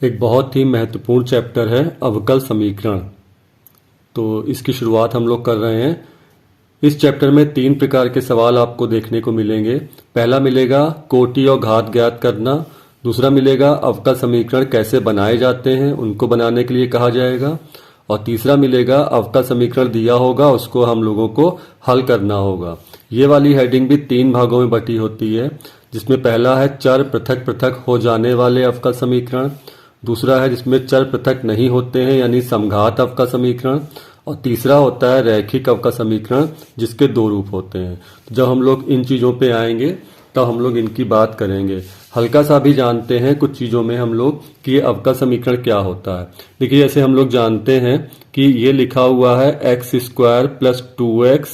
एक बहुत ही महत्वपूर्ण चैप्टर है अवकल समीकरण। तो इसकी शुरुआत हम लोग कर रहे हैं। इस चैप्टर में 3 प्रकार के सवाल आपको देखने को मिलेंगे। पहला मिलेगा कोटि और घात ज्ञात करना, दूसरा मिलेगा अवकल समीकरण कैसे बनाए जाते हैं, उनको बनाने के लिए कहा जाएगा, और तीसरा मिलेगा अवकल समीकरण दिया होगा उसको हम लोगों को हल करना होगा। ये वाली हेडिंग भी 3 भागों में बटी होती है, जिसमें पहला है चर पृथक पृथक हो जाने वाले अवकल समीकरण, दूसरा है जिसमें चर पृथक नहीं होते हैं यानी समघात अवकल समीकरण, और तीसरा होता है रैखिक अवकल समीकरण जिसके 2 रूप होते हैं। तो जब हम लोग इन चीज़ों पे आएंगे तब हम लोग इनकी बात करेंगे। हल्का सा भी जानते हैं कुछ चीज़ों में हम लोग कि ये अवकल समीकरण क्या होता है। देखिए जैसे हम लोग जानते हैं कि ये लिखा हुआ है x² + 2x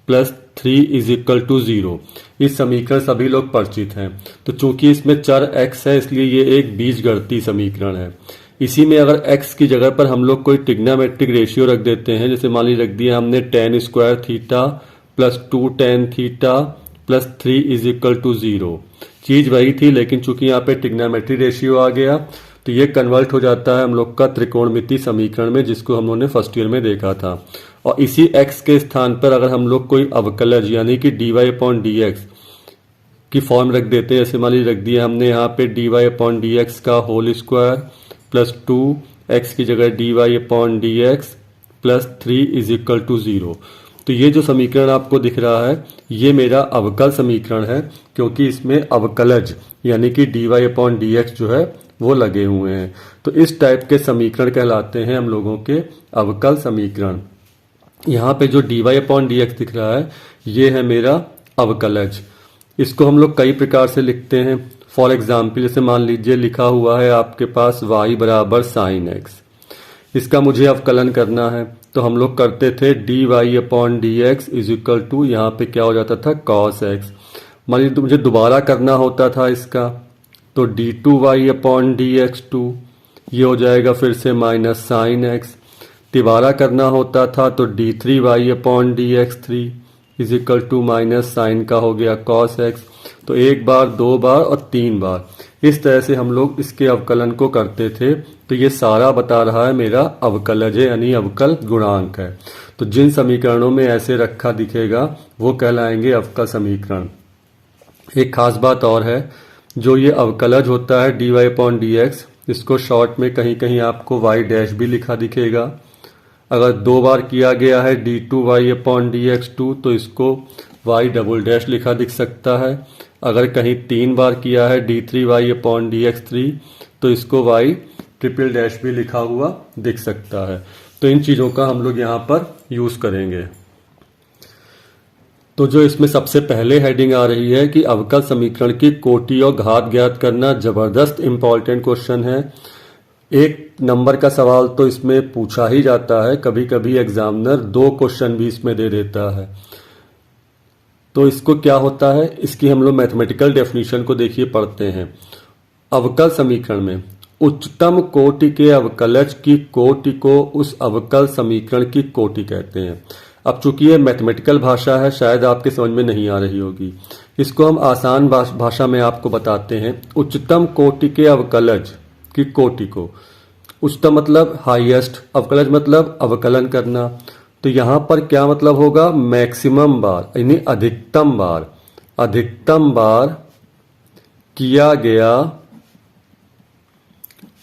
+ 3 = 0। इस समीकरण सभी लोग परिचित हैं। तो चूंकि इसमें चर x है इसलिए ये एक बीजगणितीय समीकरण है। इसी में अगर x की जगह पर हम लोग कोई ट्रिग्नोमेट्रिक रेशियो रख देते हैं, जैसे मान लीजिए रख दिया हमने tan² θ + 2 tan θ + 3 = 0। चीज वही थी लेकिन चूंकि यहाँ पे ट्रिग्नोमेट्रिक रेशियो आ गया तो ये कन्वर्ट हो जाता है हम लोग का त्रिकोणमितीय समीकरण में, जिसको हम लोगों ने फर्स्ट ईयर में देखा था। और इसी x के स्थान पर अगर हम लोग कोई अवकलज यानी कि dy/dx की फॉर्म रख देते हैं, जैसे मान लीजिए रख दिया हमने यहाँ पे dy/dx का होल स्क्वायर + 2x की जगह dy/dx + 3 = 0। तो ये जो समीकरण आपको दिख रहा है ये मेरा अवकल समीकरण है, क्योंकि इसमें अवकलज यानी कि dy/dx जो है वो लगे हुए हैं। तो इस टाइप के समीकरण कहलाते हैं हम लोगों के अवकल समीकरण। यहाँ पे जो dy/dx दिख रहा है ये है मेरा अवकलज। इसको हम लोग कई प्रकार से लिखते हैं। फॉर एग्जाम्पल जैसे मान लीजिए लिखा हुआ है आपके पास y = sin x। इसका मुझे अवकलन करना है तो हम लोग करते थे dy/dx = यहाँ पे क्या हो जाता था cos x। मान लीजिए तो मुझे दोबारा करना होता था इसका तो d2y/dx2 ये हो जाएगा फिर से -sin x। तिबारा करना होता था तो d3y/dx3 -sin का हो गया cos x। तो 1 बार 2 बार और 3 बार इस तरह से हम लोग इसके अवकलन को करते थे। तो ये सारा बता रहा है मेरा अवकलज है यानी अवकल गुणांक है। तो जिन समीकरणों में ऐसे रखा दिखेगा वो कहलाएंगे अवकल समीकरण। एक खास बात और है, जो ये अवकलज होता है dy/dx इसको शॉर्ट में कहीं कहीं आपको y' भी लिखा दिखेगा। अगर 2 बार किया गया है d2y/dx2 तो इसको y" लिखा दिख सकता है। अगर कहीं 3 बार किया है d3y/dx3 तो इसको y" भी लिखा हुआ दिख सकता है। तो इन चीज़ों का हम लोग यहाँ पर यूज़ करेंगे। तो जो इसमें सबसे पहले हेडिंग आ रही है कि अवकल समीकरण की कोटि और घात ज्ञात करना, जबरदस्त इंपॉर्टेंट क्वेश्चन है। 1 नंबर का सवाल तो इसमें पूछा ही जाता है, कभी कभी एग्जामिनर 2 क्वेश्चन भी इसमें दे देता है। तो इसको क्या होता है, इसकी हम लोग मैथमेटिकल डेफिनेशन को देखिए पढ़ते हैं। अवकल समीकरण में उच्चतम कोटि के अवकलज की कोटि को उस अवकल समीकरण की कोटि कहते हैं। अब चूंकि ये मैथमेटिकल भाषा है शायद आपके समझ में नहीं आ रही होगी, इसको हम आसान भाषा में आपको बताते हैं। उच्चतम कोटि के अवकलज की कोटि को, उच्चतम मतलब हाईएस्ट, अवकलज मतलब अवकलन करना। तो यहाँ पर क्या मतलब होगा, मैक्सिमम बार यानी अधिकतम बार किया गया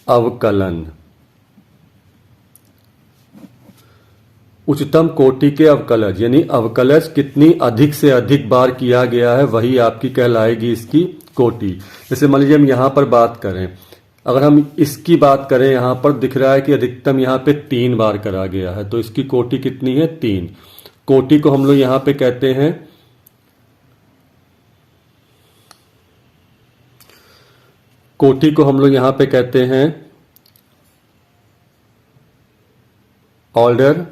अवकलन। उच्चतम कोटि के अवकलज यानी अवकलज कितनी अधिक से अधिक बार किया गया है वही आपकी कहलाएगी इसकी कोटि। जैसे मान लीजिए हम यहाँ पर बात करें, अगर हम इसकी बात करें यहाँ पर दिख रहा है कि अधिकतम यहाँ पे 3 बार करा गया है तो इसकी कोटि कितनी है 3। कोटि को हम लोग यहाँ पे कहते हैं ऑर्डर।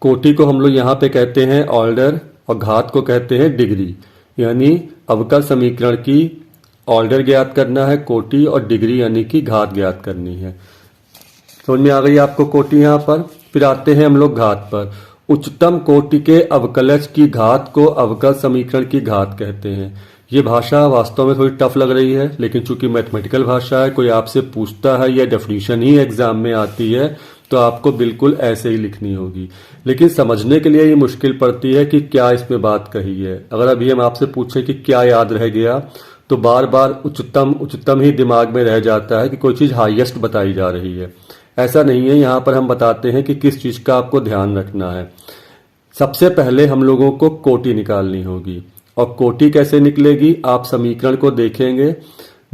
कोटि को हम लोग यहाँ पे कहते हैं ऑर्डर और घात को कहते हैं डिग्री। यानी अवकल समीकरण की ऑर्डर ज्ञात करना है कोटि और डिग्री यानी कि घात ज्ञात करनी है। समझ में आ गई आपको कोटि यहाँ पर। फिर आते हैं हम लोग घात पर। उच्चतम कोटि के अवकलज की घात को अवकल समीकरण की घात कहते हैं। ये भाषा वास्तव में थोड़ी टफ लग रही है, लेकिन चूंकि मैथमेटिकल भाषा है, कोई आपसे पूछता है या डेफिनेशन ही एग्जाम में आती है तो आपको बिल्कुल ऐसे ही लिखनी होगी। लेकिन समझने के लिए ये मुश्किल पड़ती है कि क्या इसमें बात कही है। अगर अभी हम आपसे पूछें कि क्या याद रह गया, तो बार बार उच्चतम उच्चतम ही दिमाग में रह जाता है कि कोई चीज़ हाईएस्ट बताई जा रही है। ऐसा नहीं है, यहाँ पर हम बताते हैं कि किस चीज़ का आपको ध्यान रखना है। सबसे पहले हम लोगों को कोटि निकालनी होगी, और कोटि कैसे निकलेगी, आप समीकरण को देखेंगे,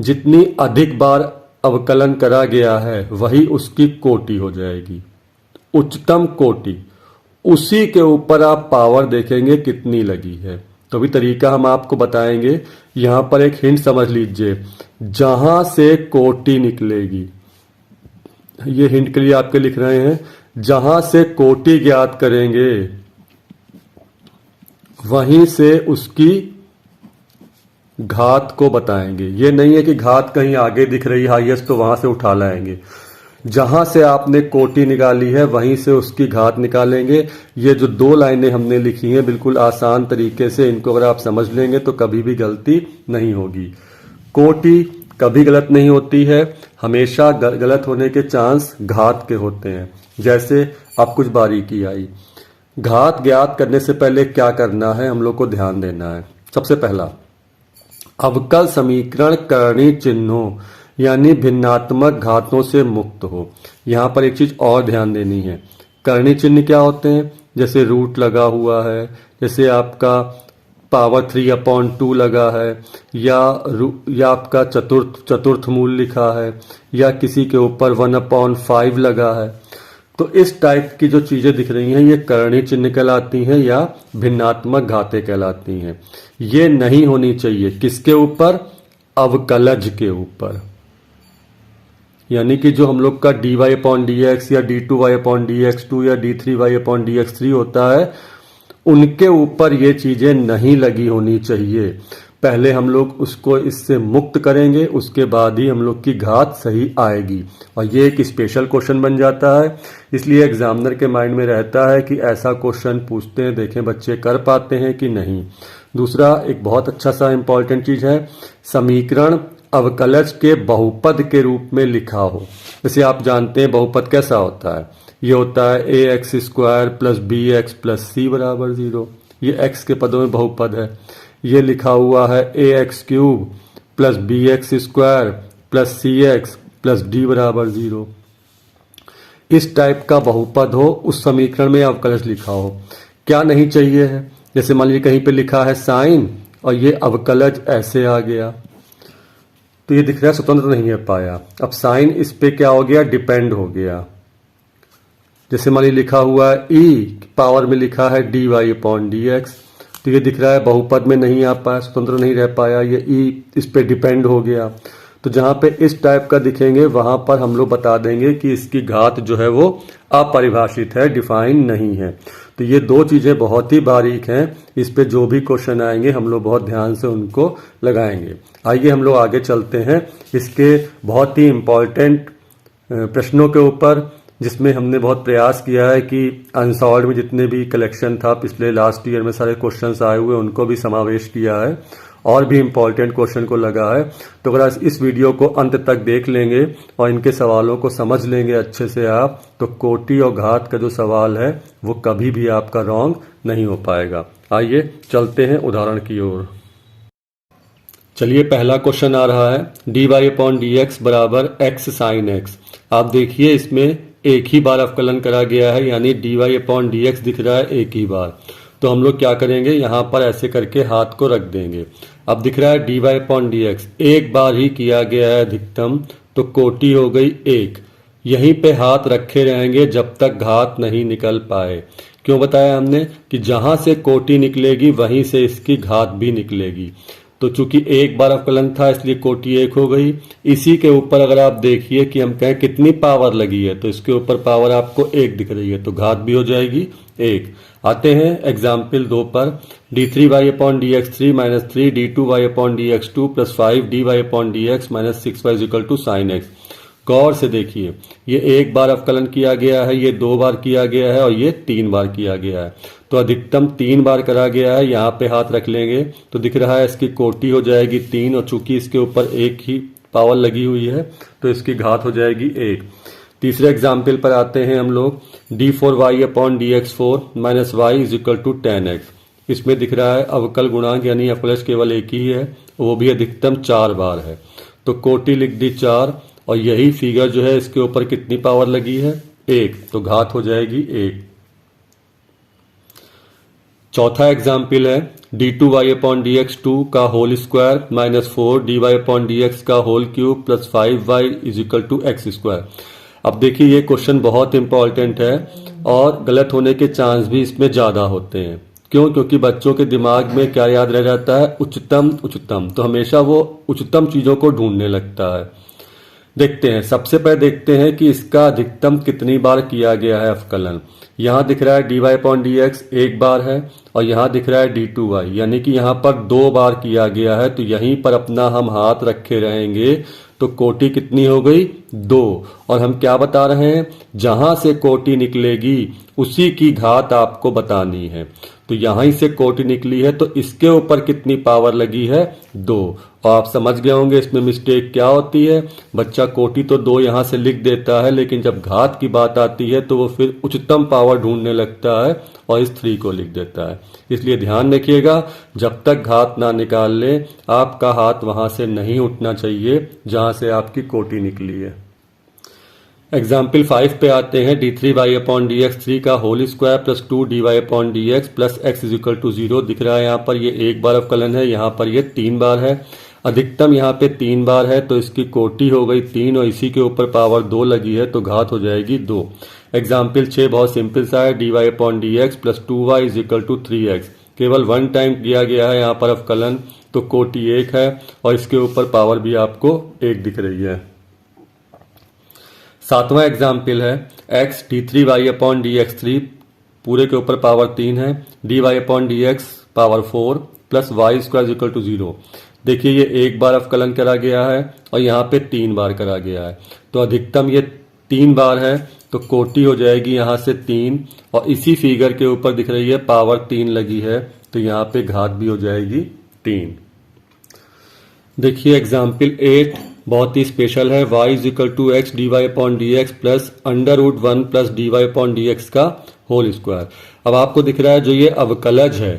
जितनी अधिक बार अवकलन करा गया है वही उसकी कोटि हो जाएगी, उच्चतम कोटि। उसी के ऊपर आप पावर देखेंगे कितनी लगी है। तो भी तरीका हम आपको बताएंगे। यहां पर एक हिंट समझ लीजिए, जहां से कोटि निकलेगी, ये हिंट के लिए आपके लिख रहे हैं, जहां से कोटि ज्ञात करेंगे वहीं से उसकी घात को बताएंगे। ये नहीं है कि घात कहीं आगे दिख रही हाईएस्ट तो वहां से उठा लाएंगे। जहां से आपने कोटि निकाली है वहीं से उसकी घात निकालेंगे। ये जो दो लाइनें हमने लिखी हैं बिल्कुल आसान तरीके से, इनको अगर आप समझ लेंगे तो कभी भी गलती नहीं होगी। कोटि कभी गलत नहीं होती है, हमेशा गलत होने के चांस घात के होते हैं। जैसे अब कुछ बारीकी आई, घात ज्ञात करने से पहले क्या करना है हम लोग को ध्यान देना है। सबसे पहला, अवकल समीकरण करणीय चिन्हों यानी भिन्नात्मक घातों से मुक्त हो। यहां पर एक चीज और ध्यान देनी है, करणीय चिन्ह क्या होते हैं, जैसे रूट लगा हुआ है, जैसे आपका पावर 3/2 लगा है, या आपका चतुर्थ मूल लिखा है, या किसी के ऊपर 1/5 लगा है। तो इस टाइप की जो चीजें दिख रही हैं ये करणीय चिन्ह कहलाती हैं या भिन्नात्मक घातें कहलाती हैं। ये नहीं होनी चाहिए किसके ऊपर, अवकलज के ऊपर। यानी कि जो हम लोग का dy/dx या d2y/dx2 या d3y/dx3 होता है, उनके ऊपर ये चीजें नहीं लगी होनी चाहिए। पहले हम लोग उसको इससे मुक्त करेंगे, उसके बाद ही हम लोग की घात सही आएगी। और ये एक स्पेशल क्वेश्चन बन जाता है, इसलिए एग्जामिनर के माइंड में रहता है कि ऐसा क्वेश्चन पूछते हैं, देखें बच्चे कर पाते हैं कि नहीं। दूसरा एक बहुत अच्छा सा इंपॉर्टेंट चीज है, समीकरण अवकलज के बहुपद के रूप में लिखा हो। जैसे आप जानते हैं बहुपद कैसा होता है, ये होता है ax² + bx + c = 0। ये x के पदों में बहुपद है। ये लिखा हुआ है ax³ + bx² + cx + d = 0। इस टाइप का बहुपद हो उस समीकरण में अवकलज लिखा हो। क्या नहीं चाहिए है, जैसे मान लीजिए कहीं पे लिखा है साइन और ये अवकलज ऐसे आ गया, तो ये दिख रहा है स्वतंत्र नहीं है पाया। अब साइन इस पे क्या हो गया, डिपेंड हो गया। जैसे मान लीजिए लिखा हुआ है e, पावर में लिखा है dy/dx, तो ये दिख रहा है बहुपद में नहीं आ पाया, स्वतंत्र नहीं रह पाया, ये e इस पे डिपेंड हो गया। तो जहां पे इस टाइप का दिखेंगे वहां पर हम लोग बता देंगे कि इसकी घात जो है वो अपरिभाषित है, डिफाइन नहीं है। तो ये दो चीजें बहुत ही बारीक हैं, इस पे जो भी क्वेश्चन आएंगे हम लोग बहुत ध्यान से उनको लगाएंगे। आइए हम लोग आगे चलते हैं इसके बहुत ही इम्पोर्टेंट प्रश्नों के ऊपर, जिसमें हमने बहुत प्रयास किया है कि अनसॉल्व्ड में जितने भी कलेक्शन था पिछले लास्ट ईयर में सारे क्वेश्चंस आए हुए उनको भी समावेश किया है, और भी इम्पोर्टेंट क्वेश्चन को लगा है। तो अगर इस वीडियो को अंत तक देख लेंगे और इनके सवालों को समझ लेंगे अच्छे से आप, तो कोटि और घात का जो सवाल है वो कभी भी आपका रॉन्ग नहीं हो पाएगा। आइए चलते हैं उदाहरण की ओर। चलिए पहला क्वेश्चन आ रहा है dy/dx = x sin x। आप देखिए इसमें एक ही बार अवकलन करा गया है, यानी dy/dx दिख रहा है एक ही बार। तो हम लोग क्या करेंगे, यहां पर ऐसे करके हाथ को रख देंगे। अब दिख रहा है dy/dx एक बार ही किया गया है अधिकतम, तो कोटि हो गई 1। यहीं पे हाथ रखे रहेंगे जब तक घात नहीं निकल पाए। क्यों बताया हमने कि जहां से कोटि निकलेगी वहीं से इसकी घात भी निकलेगी। तो चूंकि एक बार अवकलन था इसलिए कोटि 1 हो गई। इसी के ऊपर अगर आप देखिए कि हम कहें कितनी पावर लगी है, तो इसके ऊपर पावर आपको 1 दिख रही है, तो घात भी हो जाएगी 1। आते हैं एग्जाम्पल 2 पर, d3y/dx3 - 3 d2y/dx2 + 5 dy/dx - 6y = sin x। गौर से देखिए, ये एक बार अवकलन किया गया है, ये 2 बार किया गया है और ये 3 बार किया गया है। तो अधिकतम 3 बार करा गया है। यहाँ पे हाथ रख लेंगे तो दिख रहा है इसकी कोटि हो जाएगी 3, और चूंकि इसके ऊपर एक ही पावर लगी हुई है तो इसकी घात हो जाएगी 1। तीसरे एग्जाम्पल पर आते हैं हम लोग। d4y upon dx4 minus y is equal to 10x। इसमें दिख रहा है अवकल गुणांक यानी अपलश केवल एक ही है, वो भी अधिकतम 4 बार है। तो कोटि लिख दी 4, और यही फिगर जो है इसके ऊपर कितनी पावर लगी है 1, तो घात हो जाएगी 1। चौथा एग्जाम्पल है d2y अपॉन dx2 का whole square minus 4dy upon dx का whole cube plus 5y is equal to x square. अब देखिए ये क्वेश्चन बहुत इंपॉर्टेंट है और गलत होने के चांस भी इसमें ज़्यादा होते हैं। क्यों? क्योंकि बच्चों के दिमाग में क्या याद रह जाता है, उच्चतम उच्चतम, तो हमेशा वो उच्चतम चीज़ों को ढूंढने लगता है। देखते हैं, सबसे पहले देखते हैं कि इसका अधिकतम कितनी बार किया गया है अवकलन। यहाँ दिख रहा है dy अपॉन dx एक बार है, और यहाँ दिख रहा है d2y, यानी कि यहाँ पर 2 बार किया गया है। तो यहीं पर अपना हम हाथ रखे रहेंगे तो कोटि कितनी हो गई 2। और हम क्या बता रहे हैं, जहां से कोटि निकलेगी उसी की घात आपको बतानी है। तो यहां से कोटि निकली है तो इसके ऊपर कितनी पावर लगी है 2। और आप समझ गए होंगे इसमें मिस्टेक क्या होती है। बच्चा कोटि तो 2 यहां से लिख देता है, लेकिन जब घात की बात आती है तो वो फिर उच्चतम पावर ढूंढने लगता है और इस 3 को लिख देता है। इसलिए ध्यान रखिएगा, जब तक घात ना निकाल ले आपका हाथ वहां से नहीं उठना चाहिए जहां से आपकी कोटि निकली है। एग्जाम्पल 5 पे आते हैं। d3y अपॉन dx3 का whole square plus 2dy upon dx plus x is equal to 0 दिख रहा है। यहाँ पर ये एक बार अवकलन है, यहाँ पर ये 3 बार है। अधिकतम यहाँ पे 3 बार है तो इसकी कोटि हो गई 3, और इसी के ऊपर पावर 2 लगी है तो घात हो जाएगी 2। एग्जाम्पल 6 बहुत सिंपल सा है। dy upon dx plus 2y is equal to 3x। केवल 1 टाइम किया गया है यहाँ पर अवकलन, तो कोटि 1 है और इसके ऊपर पावर भी आपको 1 दिख रही है। सातवां एग्जाम्पल है x d3y अपॉन dx3 पूरे के ऊपर पावर 3 है, dy upon dx power 4 plus y square equal to 0। देखिए ये एक बार अवकलन करा गया है और यहाँ पे 3 बार करा गया है, तो अधिकतम ये 3 बार है तो कोटि हो जाएगी यहाँ से 3, और इसी फिगर के ऊपर दिख रही है पावर 3 लगी है तो यहाँ पे घात भी हो जाएगी 3। देखिए एग्जाम्पल 8 बहुत ही स्पेशल है। y is equal to x d y upon d x plus under root 1 plus d y upon d x का होल स्क्वायर। अब आपको दिख रहा है जो ये अवकलज है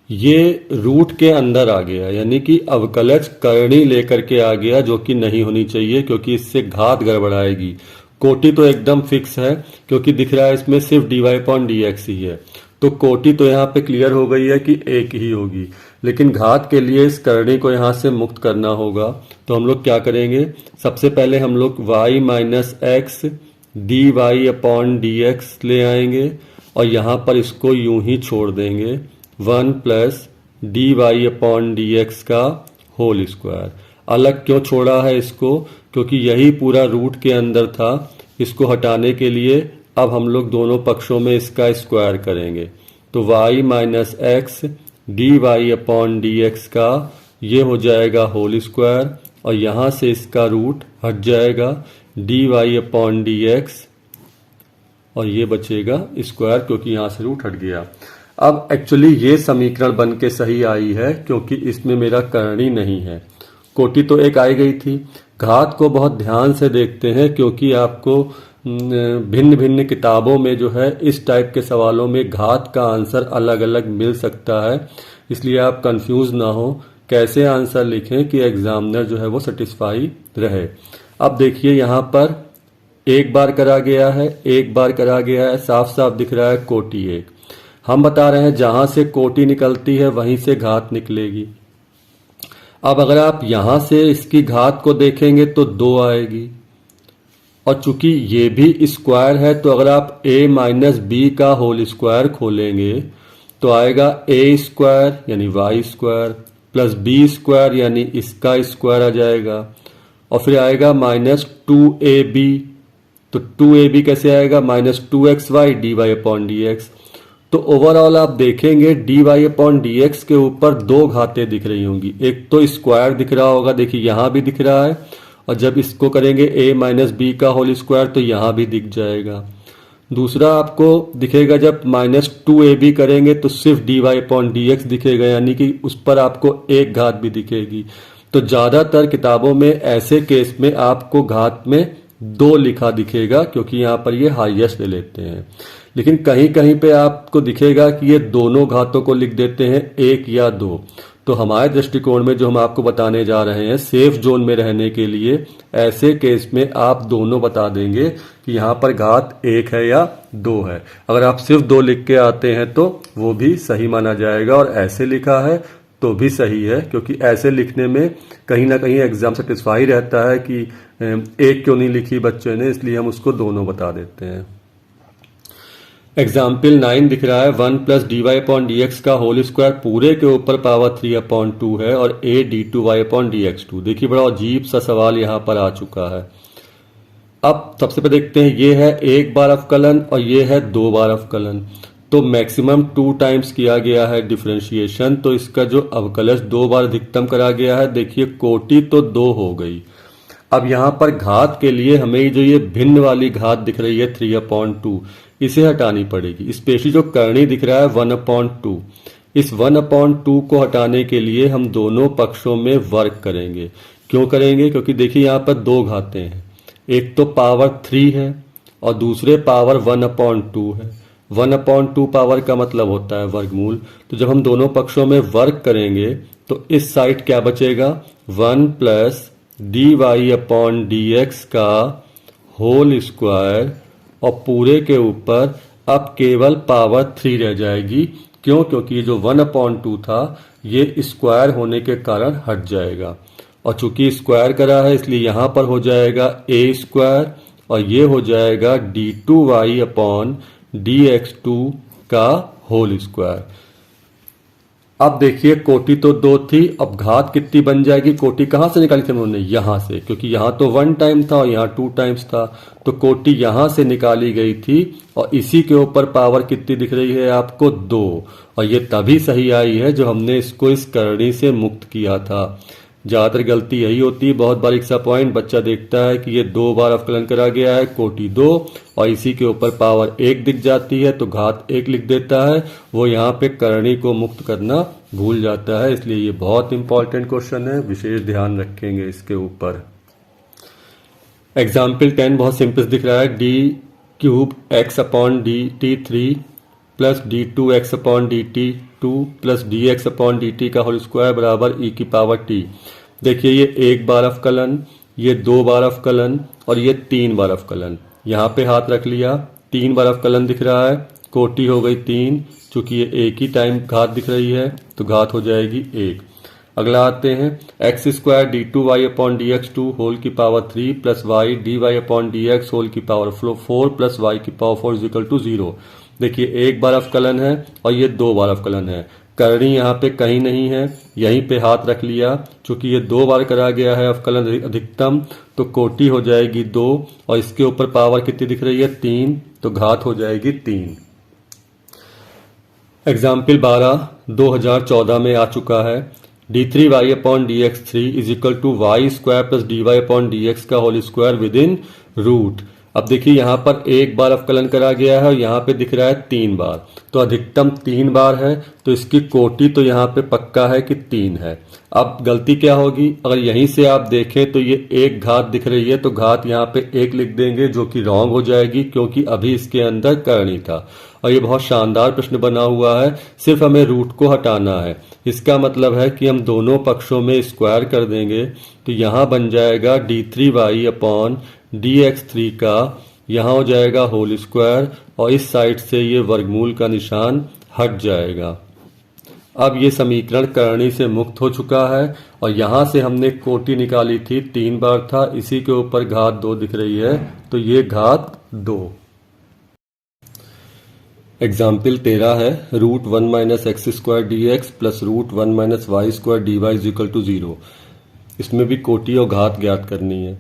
ये रूट के अंदर आ गया, यानी कि अवकलज करणी लेकर के आ गया, जो कि नहीं होनी चाहिए क्योंकि इससे घात गड़बड़ाएगी। कोटि तो एकदम फिक्स है क्योंकि दिख रहा है इसमें सिर्फ d y upon d x ही है, तो कोटि तो यहाँ पे क्लियर हो गई है कि एक ही होगी। लेकिन घात के लिए इस करणी को यहाँ से मुक्त करना होगा, तो हम लोग क्या करेंगे, सबसे पहले हम लोग y minus x d y upon d x ले आएंगे और यहाँ पर इसको यूं ही छोड़ देंगे 1 plus d y upon d x का होल स्क्वायर। अलग क्यों छोड़ा है इसको, क्योंकि यही पूरा रूट के अंदर था। इसको हटाने के लिए अब हम लोग दोनों पक्षों में इसका स्क्वायर करेंगे, तो y minus x d y upon d x का ये हो जाएगा होल स्क्वायर, और यहाँ से इसका रूट हट जाएगा d y upon d x, और ये बचेगा स्क्वायर क्योंकि यहाँ से रूट हट गया। अब एक्चुअली ये समीकरण बन के सही आई है क्योंकि इसमें मेरा करणी नहीं है। कोटि तो एक आई गई थी। घात को बहुत ध्यान से देखते हैं क्योंकि आपको भिन्न भिन्न किताबों में जो है इस टाइप के सवालों में घात का आंसर अलग अलग मिल सकता है, इसलिए आप कंफ्यूज ना हो कैसे आंसर लिखें कि एग्जामिनर जो है वो सेटिस्फाई रहे। अब देखिए यहाँ पर एक बार करा गया है, एक बार करा गया है, साफ साफ दिख रहा है कोटि 1। हम बता रहे हैं जहां से कोटि निकलती है वहीं से घात निकलेगी। अब अगर आप यहां से इसकी घात को देखेंगे तो 2 आएगी, और चूंकि ये भी स्क्वायर है तो अगर आप a माइनस बी का होल स्क्वायर खोलेंगे तो आएगा a स्क्वायर यानी y square plus b square यानी इसका स्क्वायर आ जाएगा, और फिर आएगा माइनस 2ab, तो 2ab कैसे आएगा, minus 2xy d y upon d x. तो ओवरऑल आप देखेंगे d y upon d x के ऊपर 2 घातें दिख रही होंगी। एक तो स्क्वायर दिख रहा होगा, देखिए यहाँ भी दिख रहा है, और जब इसको करेंगे a माइनस बी का होल स्क्वायर तो यहाँ भी दिख जाएगा। दूसरा आपको दिखेगा जब -2ab करेंगे तो सिर्फ dy अपॉन dx दिखेगा, यानी कि उस पर आपको एक घात भी दिखेगी। तो ज़्यादातर किताबों में ऐसे केस में आपको घात में 2 लिखा दिखेगा, क्योंकि यहाँ पर ये हाईएस्ट ले लेते हैं। लेकिन कहीं कहीं पे आपको दिखेगा कि ये दोनों घातों को लिख देते हैं 1 या 2। तो हमारे दृष्टिकोण में जो हम आपको बताने जा रहे हैं, सेफ जोन में रहने के लिए ऐसे केस में आप दोनों बता देंगे कि यहाँ पर घात 1 है या 2 है। अगर आप सिर्फ 2 लिख के आते हैं तो वो भी सही माना जाएगा, और ऐसे लिखा है तो भी सही है, क्योंकि ऐसे लिखने में कहीं ना कहीं एग्जाम सेटिस्फाई रहता है कि एक क्यों नहीं लिखी बच्चे ने, इसलिए हम उसको दोनों बता देते हैं। एग्जाम्पल 9 दिख रहा है 1 plus d y upon d x का होल स्क्वायर पूरे के ऊपर पावर 3 अपॉन 2 है और a d2y अपॉन dx2। देखिए बड़ा अजीब सा सवाल यहाँ पर आ चुका है। अब सबसे पहले देखते हैं, ये है एक बार अवकलन और ये है 2 बार अवकलन। तो मैक्सिमम 2 टाइम्स किया गया है डिफरेंशिएशन, तो इसका जो अवकलज 2 बार अधिकतम करा गया है। देखिए कोटि तो 2 हो गई। अब यहाँ पर घात के लिए हमें जो ये भिन्न वाली घात दिख रही है 3/2 इसे हटानी पड़ेगी। स्पेशली जो करणी दिख रहा है 1/2, इस 1/2 को हटाने के लिए हम दोनों पक्षों में वर्ग करेंगे। क्यों करेंगे? क्योंकि देखिए यहाँ पर 2 घातें हैं, एक तो पावर 3 है और दूसरे पावर 1/2 है। 1/2 पावर का मतलब होता है वर्गमूल। तो जब हम दोनों पक्षों में वर्ग करेंगे तो इस साइड क्या बचेगा, 1 plus d y upon d x का होल स्क्वायर, और पूरे के ऊपर अब केवल पावर 3 रह जाएगी। क्यों? क्योंकि ये जो 1/2 था ये स्क्वायर होने के कारण हट जाएगा, और चूंकि स्क्वायर करा है इसलिए यहां पर हो जाएगा a स्क्वायर और ये हो जाएगा d2y अपॉन dx2 का होल स्क्वायर। अब देखिए कोटि तो 2 थी, अब घात कितनी बन जाएगी? कोटि कहां से निकाली थी उन्होंने? यहां से, क्योंकि यहां तो 1 टाइम था और यहां 2 टाइम्स था, तो कोटि यहां से निकाली गई थी। और इसी के ऊपर पावर कितनी दिख रही है आपको? 2। और ये तभी सही आई है जो हमने इसको इस करणी से मुक्त किया था। ज्यादातर गलती यही होती है, बहुत बार इक्सा पॉइंट बच्चा देखता है कि ये 2 बार अवकलन करा गया है कोटि 2 और इसी के ऊपर पावर 1 दिख जाती है तो घात 1 लिख देता है। वो यहाँ पे करणी को मुक्त करना भूल जाता है, इसलिए ये बहुत इंपॉर्टेंट क्वेश्चन है, विशेष ध्यान रखेंगे इसके ऊपर। एग्जाम्पल 10 बहुत सिंपल दिख रहा है, d³ x upon dt3 plus d2x upon dt2 plus dx upon dt का होल स्क्वायर बराबर e की पावर t। देखिए ये 1 बार अवकलन, ये 2 बार अवकलन और ये 3 बार अवकलन। यहाँ पे हाथ रख लिया, 3 बार अवकलन दिख रहा है, कोटि हो गई 3, चूंकि ये एक ही टाइम घात दिख रही है तो घात हो जाएगी 1। अगला आते हैं x square d2y upon dx2 whole की power 3 plus y dy upon dx whole की पावर 4 प्लस वाई की पावर 4 इज इक्वल टू 0। देखिए 1 बार अवकलन है और ये 2 बार अवकलन है। करणी यहाँ पे कहीं नहीं है, यहीं पे हाथ रख लिया, चूंकि ये 2 बार करा गया है अवकलन अधिकतम तो कोटि हो जाएगी 2 और इसके ऊपर पावर कितनी दिख रही है? 3, तो घात हो जाएगी 3। एग्जाम्पल 12 2014 में आ चुका है, d3y upon dx3 is equal to y square plus dy upon dx का whole square within root. अब देखिए यहाँ पर 1 बार अवकलन करा गया है और यहाँ पे दिख रहा है 3 बार, तो अधिकतम 3 बार है तो इसकी कोटि तो यहाँ पे पक्का है कि 3 है। अब गलती क्या होगी? अगर यहीं से आप देखें तो ये 1 घात दिख रही है तो घात यहाँ पे 1 लिख देंगे, जो कि रॉन्ग हो जाएगी क्योंकि अभी इसके अंदर करणी था। और ये बहुत शानदार प्रश्न बना हुआ है, सिर्फ हमें रूट को हटाना है। इसका मतलब है कि हम दोनों पक्षों में स्क्वायर कर देंगे तो यहाँ बन जाएगा d3y अपॉन dx3 का, यहाँ हो जाएगा होल स्क्वायर और इस साइड से ये वर्गमूल का निशान हट जाएगा। अब ये समीकरण करणी से मुक्त हो चुका है और यहाँ से हमने कोटि निकाली थी 3 बार था, इसी के ऊपर घात 2 दिख रही है तो ये घात 2। एग्जाम्पल 13 है, √1 minus x square d x plus √1 minus y square d y is equal to 0। इसमें भी कोटि और घात ज्ञात करनी है।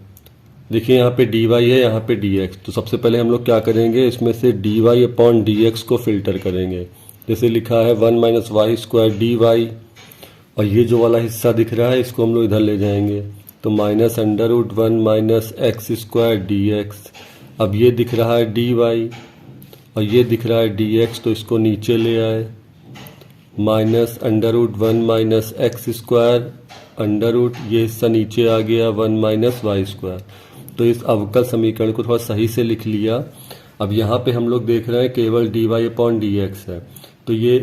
देखिए यहाँ पे dy है, यहाँ पे dx, तो सबसे पहले हम लोग क्या करेंगे, इसमें से dy अपॉन dx को फिल्टर करेंगे। जैसे लिखा है 1 माइनस वाई स्क्वायर dy, और ये जो वाला हिस्सा दिख रहा है इसको हम लोग इधर ले जाएंगे, तो minus under root 1 minus x square d x. अब ये दिख रहा है डी वाई और ये दिख रहा है डी एक्स, तो इसको नीचे ले आए। Minus under root 1 minus x square under root, ये हिस्सा नीचे आ गया 1 माइनस वाई स्क्वायर। तो इस अवकल समीकरण को थोड़ा सही से लिख लिया। अब यहाँ पे हम लोग देख रहे हैं केवल d y upon d x है, तो ये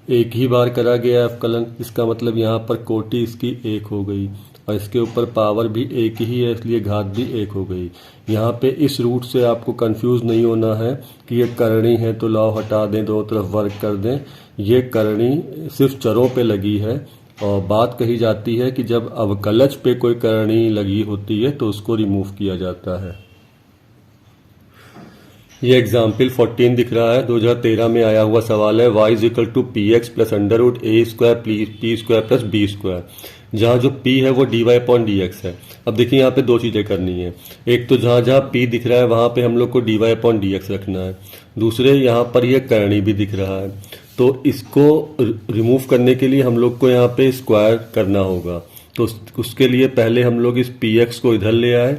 एक ही बार करा गया अवकलन, इसका मतलब यहाँ पर कोटि इसकी एक हो गई और इसके ऊपर पावर भी एक ही है, इसलिए घात भी एक हो गई। यहाँ पे इस रूट से आपको कंफ्यूज नहीं होना है कि ये करणी है तो लॉ हटा दें, दोनों तरफ वर्क कर दें। ये करणी सिर्फ चरों पे लगी है और बात कही जाती है कि जब अवकलज पे कोई करणी लगी होती है तो उसको रिमूव किया जाता है। ये एग्जाम्पल 14 दिख रहा है, 2013 में आया हुआ सवाल है। y is equal to p x plus under root a square p square plus b square, जहाँ जो p है वो d y upon d x है। अब देखिए यहाँ पे दो चीज़ें करनी है, एक तो जहाँ जहाँ p दिख रहा है वहाँ पे हम लोग को d y upon d x रखना है, दूसरे यहाँ पर ये करणी भी दिख रहा है। तो इसको रिमूव करने के लिए हम लोग को यहाँ पे स्क्वायर करना होगा, तो उसके लिए पहले हम लोग इस पी एक्स को इधर ले आए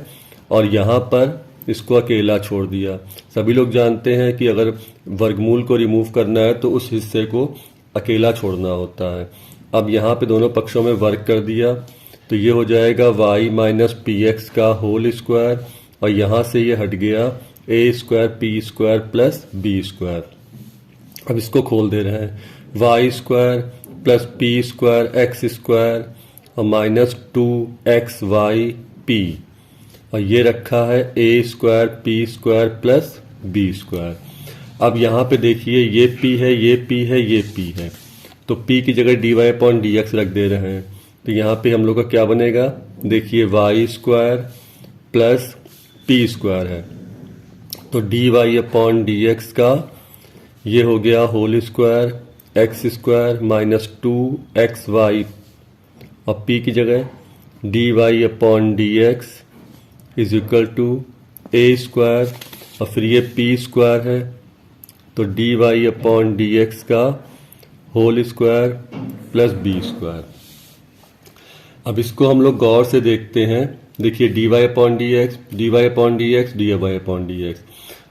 और यहाँ पर इसको अकेला छोड़ दिया। सभी लोग जानते हैं कि अगर वर्गमूल को रिमूव करना है तो उस हिस्से को अकेला छोड़ना होता है। अब यहाँ पे दोनों पक्षों में वर्क कर दिया तो ये हो जाएगा y माइनस पी एक्स का होल स्क्वायर और यहाँ से ये हट गया a square p square plus b square. अब इसको खोल दे रहे हैं, y square plus p square x square और माइनस 2x y p, और ये रखा है a square p square plus b square. अब यहाँ पे देखिए ये p है, ये p है, ये p है, तो p की जगह d y upon d x रख दे रहे हैं। तो यहाँ पे हम लोग का क्या बनेगा, देखिए y square plus p square है, तो d y upon d x का ये हो गया whole square x square minus 2xy और p की जगह d y upon d x is equal to a square और फिर ये पी स्क्वायर है, तो d y upon d x का whole square plus b square. अब इसको हम लोग गौर से देखते हैं, देखिए d y upon d x, d y upon d x, d y upon d x,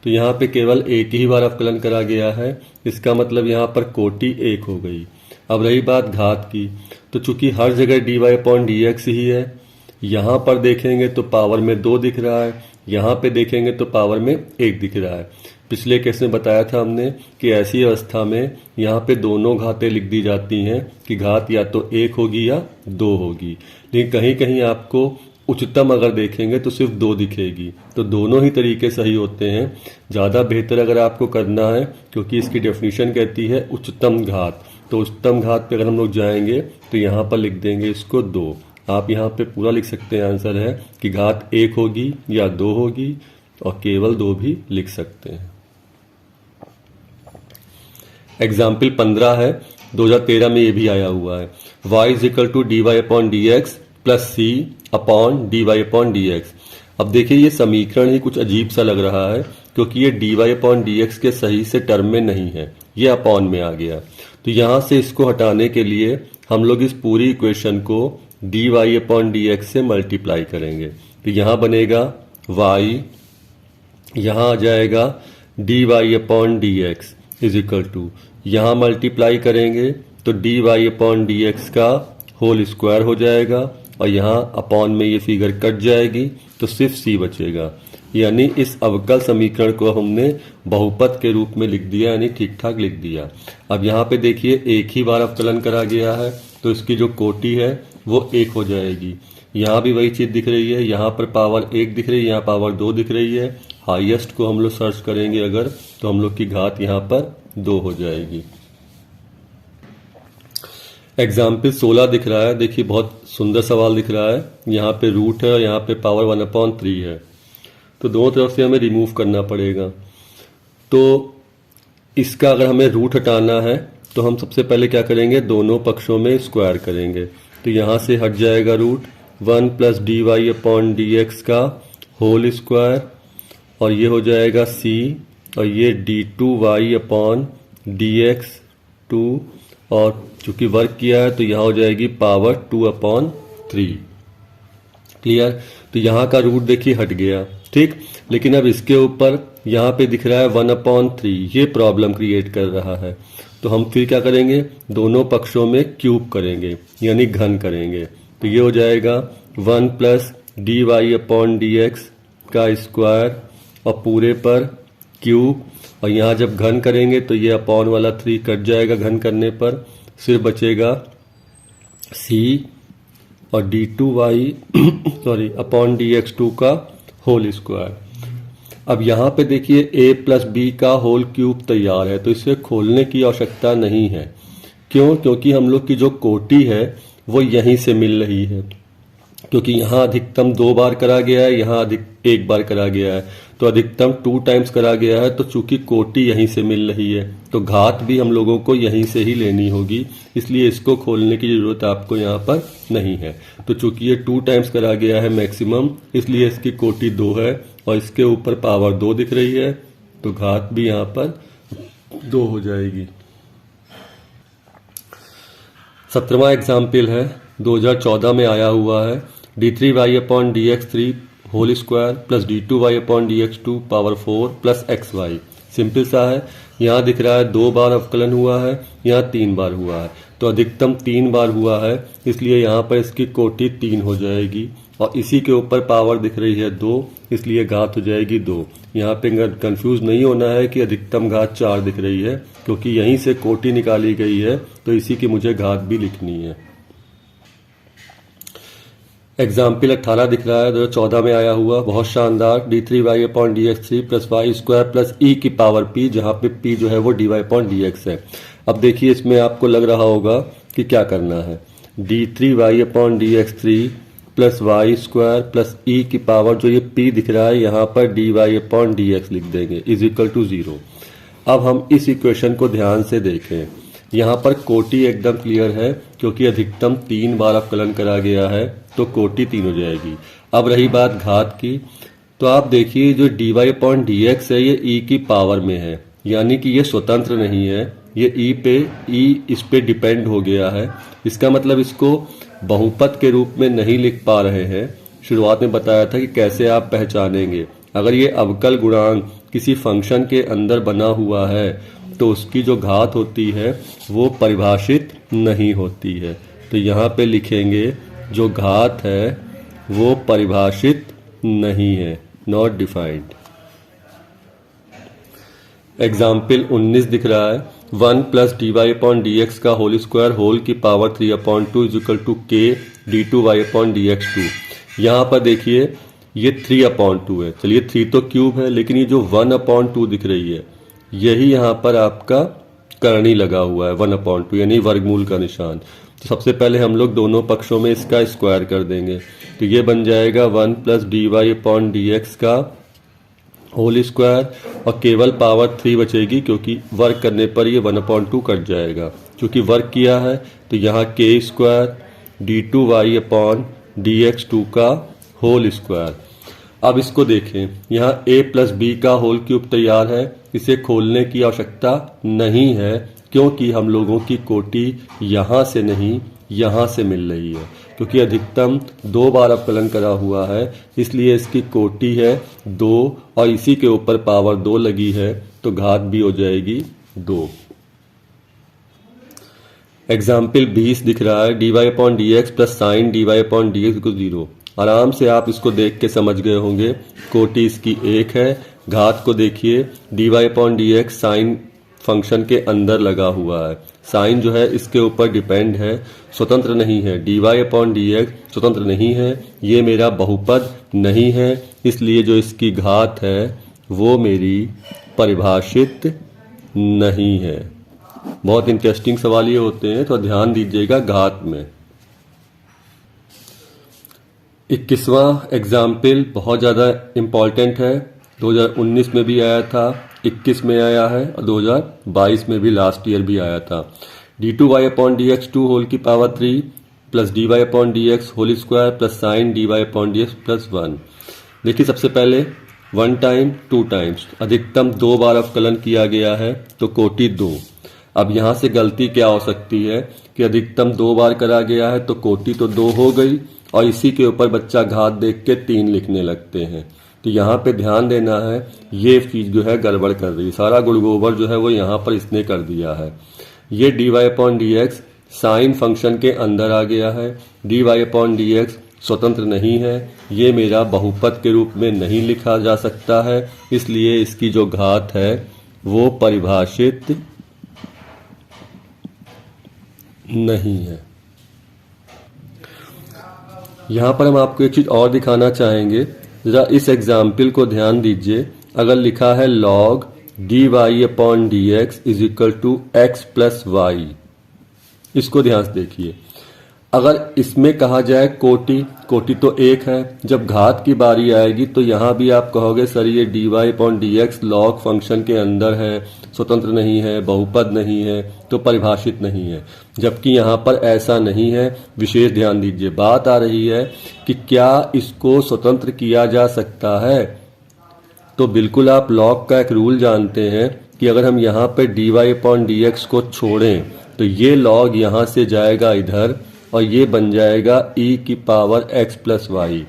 तो यहाँ पे केवल एक ही बार अवकलन करा गया है, इसका मतलब यहाँ पर कोटि एक हो गई। अब रही बात घात की, तो चूंकि हर जगह d y upon d x ही है, यहाँ पर देखेंगे तो पावर में 2 दिख रहा है, यहाँ पे देखेंगे तो पावर में 1 दिख रहा है। पिछले केस में बताया था हमने कि ऐसी अवस्था में यहाँ पे दोनों घातें लिख दी जाती हैं कि घात या तो 1 होगी या 2 होगी, लेकिन कहीं कहीं आपको उच्चतम अगर देखेंगे तो सिर्फ 2 दिखेगी, तो दोनों ही तरीके सही होते हैं। ज़्यादा बेहतर अगर आपको करना है, क्योंकि इसकी डेफिनेशन कहती है उच्चतम घात, तो उच्चतम घात पे अगर हम लोग जाएंगे तो यहाँ पर लिख देंगे इसको 2। आप यहाँ पे पूरा लिख सकते हैं, आंसर है कि घात 1 होगी या 2 होगी, और केवल 2 भी लिख सकते हैं। एग्जाम्पल 15 है, 2013 में ये भी आया हुआ है। y is equal to d y upon d x plus c upon d y upon d x. अब देखिए ये समीकरण ही कुछ अजीब सा लग रहा है, क्योंकि ये d y upon d x के सही से टर्म में नहीं है, ये अपॉन में आ गया। तो यहाँ से इसको हटाने के लिए हम लोग इस पूरी इक्वेशन को d y upon d x से मल्टीप्लाई करेंगे, तो यहाँ बनेगा y, यहाँ आ जाएगा d y upon d x is equal to, यहाँ मल्टीप्लाई करेंगे तो d y upon d x का होल स्क्वायर हो जाएगा और यहाँ अपॉन में ये फिगर कट जाएगी तो सिर्फ सी बचेगा। यानी इस अवकल समीकरण को हमने बहुपद के रूप में लिख दिया, यानी ठीक ठाक लिख दिया। अब यहाँ पे देखिए एक ही बार अवकलन करा गया है, तो इसकी जो कोटि है वो 1 हो जाएगी। यहाँ भी वही चीज़ दिख रही है, यहाँ पर पावर 1 दिख रही है, यहाँ पावर 2 दिख रही है। हाईएस्ट को हम लोग सर्च करेंगे अगर, तो हम लोग की घात यहाँ पर 2 हो जाएगी। एग्जाम्पल 16 दिख रहा है, देखिए बहुत सुंदर सवाल दिख रहा है। यहाँ पे रूट है और यहाँ पे पावर 1/3 है, तो दोनों तरफ से हमें रिमूव करना पड़ेगा। तो इसका अगर हमें रूट हटाना है तो हम सबसे पहले क्या करेंगे, दोनों पक्षों में स्क्वायर करेंगे। तो यहाँ से हट जाएगा root 1 plus d y upon d x का होल स्क्वायर, और ये हो जाएगा c, और ये d2y अपॉन डी एक्स 2, और चूंकि वर्क किया है तो यहाँ हो जाएगी पावर 2/3। क्लियर। तो यहाँ का रूट देखिए हट गया, ठीक। लेकिन अब इसके ऊपर यहाँ पे दिख रहा है 1/3, ये प्रॉब्लम क्रिएट कर रहा है। तो हम फिर क्या करेंगे, दोनों पक्षों में क्यूब करेंगे यानी घन करेंगे। तो ये हो जाएगा 1 प्लस dy/dx का स्क्वायर और पूरे पर क्यूब, और यहाँ जब घन करेंगे तो ये अपॉन वाला 3 कट जाएगा घन करने पर, सिर्फ बचेगा c और d2y सॉरी अपॉन dx2 का होल स्क्वायर। अब यहाँ पे देखिए a प्लस बी का होल क्यूब तैयार है, तो इसे खोलने की आवश्यकता नहीं है। क्यों? क्योंकि हम लोग की जो कोटि है वो यहीं से मिल रही है, क्योंकि यहाँ अधिकतम 2 बार करा गया है, यहाँ अधिक 1 बार करा गया है, तो अधिकतम 2 टाइम्स करा गया है। तो चूंकि कोटि यहीं से मिल रही है तो घात भी हम लोगों को यहीं से ही लेनी होगी, इसलिए इसको खोलने की जरूरत आपको यहाँ पर नहीं है। तो चूंकि ये 2 टाइम्स करा गया है मैक्सिमम, इसलिए इसकी कोटि 2 है और इसके ऊपर पावर 2 दिख रही है, तो घात भी यहाँ पर 2 हो जाएगी। 17वां एग्जाम्पल है, 2014 में आया हुआ है, d3y/dx3 whole square plus d2y/dx2 power 4 plus xy। Simple सा है, यहाँ दिख रहा है 2 बार अवकलन हुआ है, यहाँ 3 बार हुआ है, तो अधिकतम 3 बार हुआ है, इसलिए यहाँ पर इसकी कोटि 3 हो जाएगी और इसी के ऊपर पावर दिख रही है 2, इसलिए घात हो जाएगी 2। यहाँ पे कंफ्यूज नहीं होना है कि अधिकतम घात 4 दिख रही है, क्योंकि यहीं से कोटि निकाली गई है, तो इसी की मुझे घात भी लिखनी है। एग्जाम्पल 18 दिख रहा है, 2014 में आया हुआ, बहुत शानदार, d3y/dx3 plus y square plus e की पावर p, जहाँ पे p जो है वो dy/dx है। अब देखिए इसमें आपको लग रहा होगा कि क्या करना है, d3y/dx3 plus y square plus e की पावर, जो ये p दिख रहा है यहाँ पर dy/dx लिख देंगे इज इक्वल टू 0। अब हम इस इक्वेशन को ध्यान से देखें, यहाँ पर कोटि एकदम क्लियर है, क्योंकि अधिकतम 3 बार अवकलन करा गया है, तो कोटि 3 हो जाएगी। अब रही बात घात की, तो आप देखिए जो dy/dx है ये e की पावर में है, यानी कि ये स्वतंत्र नहीं है, ये e इस पे डिपेंड हो गया है। इसका मतलब इसको बहुपद के रूप में नहीं लिख पा रहे हैं। शुरुआत में बताया था कि कैसे आप पहचानेंगे, अगर ये अवकल गुणांक किसी फंक्शन के अंदर बना हुआ है तो उसकी जो घात होती है वो परिभाषित नहीं होती है। तो यहाँ पे लिखेंगे जो घात है वो परिभाषित नहीं है, नॉट डिफाइंड। एग्जाम्पल 19 दिख रहा है, 1 प्लस dy/dx का होल स्क्वायर होल की power 3/2 is equal to k d2y/dx2। यहाँ पर देखिए ये 3/2 है, चलिए 3 तो क्यूब है, लेकिन ये जो 1/2 दिख रही है यही यहाँ पर आपका करणी लगा हुआ है, 1/2 यानी वर्गमूल का निशान। तो सबसे पहले हम लोग दोनों पक्षों में इसका स्क्वायर कर देंगे, तो ये बन जाएगा 1 प्लस dy/dx का होल स्क्वायर और केवल पावर 3 बचेगी, क्योंकि वर्क करने पर ये 1/2 कट जाएगा। क्योंकि वर्क किया है तो यहाँ k स्क्वायर d2y/dx2 का होल स्क्वायर। अब इसको देखें, यहाँ a प्लस बी का होल क्यूब तैयार है, इसे खोलने की आवश्यकता नहीं है, क्योंकि हम लोगों की कोटि यहाँ से नहीं यहाँ से मिल रही है, क्योंकि अधिकतम 2 बार अवकलन करा हुआ है, इसलिए इसकी कोटि है 2 और इसी के ऊपर पावर 2 लगी है, तो घात भी हो जाएगी 2। एग्जाम्पल 20 दिख रहा है, dy/dx प्लस साइन dy/dx को 0। आराम से आप इसको देख के समझ गए होंगे, कोटि इसकी 1 है। घात को देखिए, dy/dx साइन फंक्शन के अंदर लगा हुआ है, साइन जो है इसके ऊपर डिपेंड है, स्वतंत्र नहीं है। dy/dx स्वतंत्र नहीं है, ये मेरा बहुपद नहीं है, इसलिए जो इसकी घात है वो मेरी परिभाषित नहीं है। बहुत इंटरेस्टिंग सवाल ये होते हैं, तो ध्यान दीजिएगा घात में। 21वां एग्जाम्पल बहुत ज़्यादा इम्पॉर्टेंट है, 2019 में भी आया था, 21 में आया है और 2022 में भी लास्ट ईयर भी आया था। d2y/dx2 होल की power 3 plus dy/dx whole square plus sine dy/dx plus 1। देखिए सबसे पहले 1 टाइम 2 टाइम्स, अधिकतम 2 बार अवकलन किया गया है, तो कोटि 2। अब यहाँ से गलती क्या हो सकती है कि अधिकतम 2 बार करा गया है तो कोटि तो 2 हो गई, और इसी के ऊपर बच्चा घात देख के 3 लिखने लगते हैं। तो यहाँ पे ध्यान देना है, ये चीज़ जो है गड़बड़ कर रही है, सारा गुड़गोबर जो है वो यहाँ पर इसने कर दिया है। ये dy/dx साइन फंक्शन के अंदर आ गया है। dy/dx स्वतंत्र नहीं है, ये मेरा बहुपद के रूप में नहीं लिखा जा सकता है, इसलिए इसकी जो घात है वो परिभाषित नहीं है। यहाँ पर हम आपको एक चीज़ और दिखाना चाहेंगे, ज़रा इस एग्जाम्पल को ध्यान दीजिए। अगर लिखा है log dy/dx is equal to x plus y, इसको ध्यान से देखिए। अगर इसमें कहा जाए कोटि तो 1 है, जब घात की बारी आएगी तो यहाँ भी आप कहोगे सर ये dy/dx log फंक्शन के अंदर है, स्वतंत्र नहीं है, बहुपद नहीं है, तो परिभाषित नहीं है। जबकि यहाँ पर ऐसा नहीं है। विशेष ध्यान दीजिए, बात आ रही है कि क्या इसको स्वतंत्र किया जा सकता है। तो बिल्कुल आप log का एक रूल जानते हैं कि अगर हम यहाँ पे dy/dx को छोड़ें तो ये log यहाँ से जाएगा इधर और ये बन जाएगा e की पावर x प्लस वाई।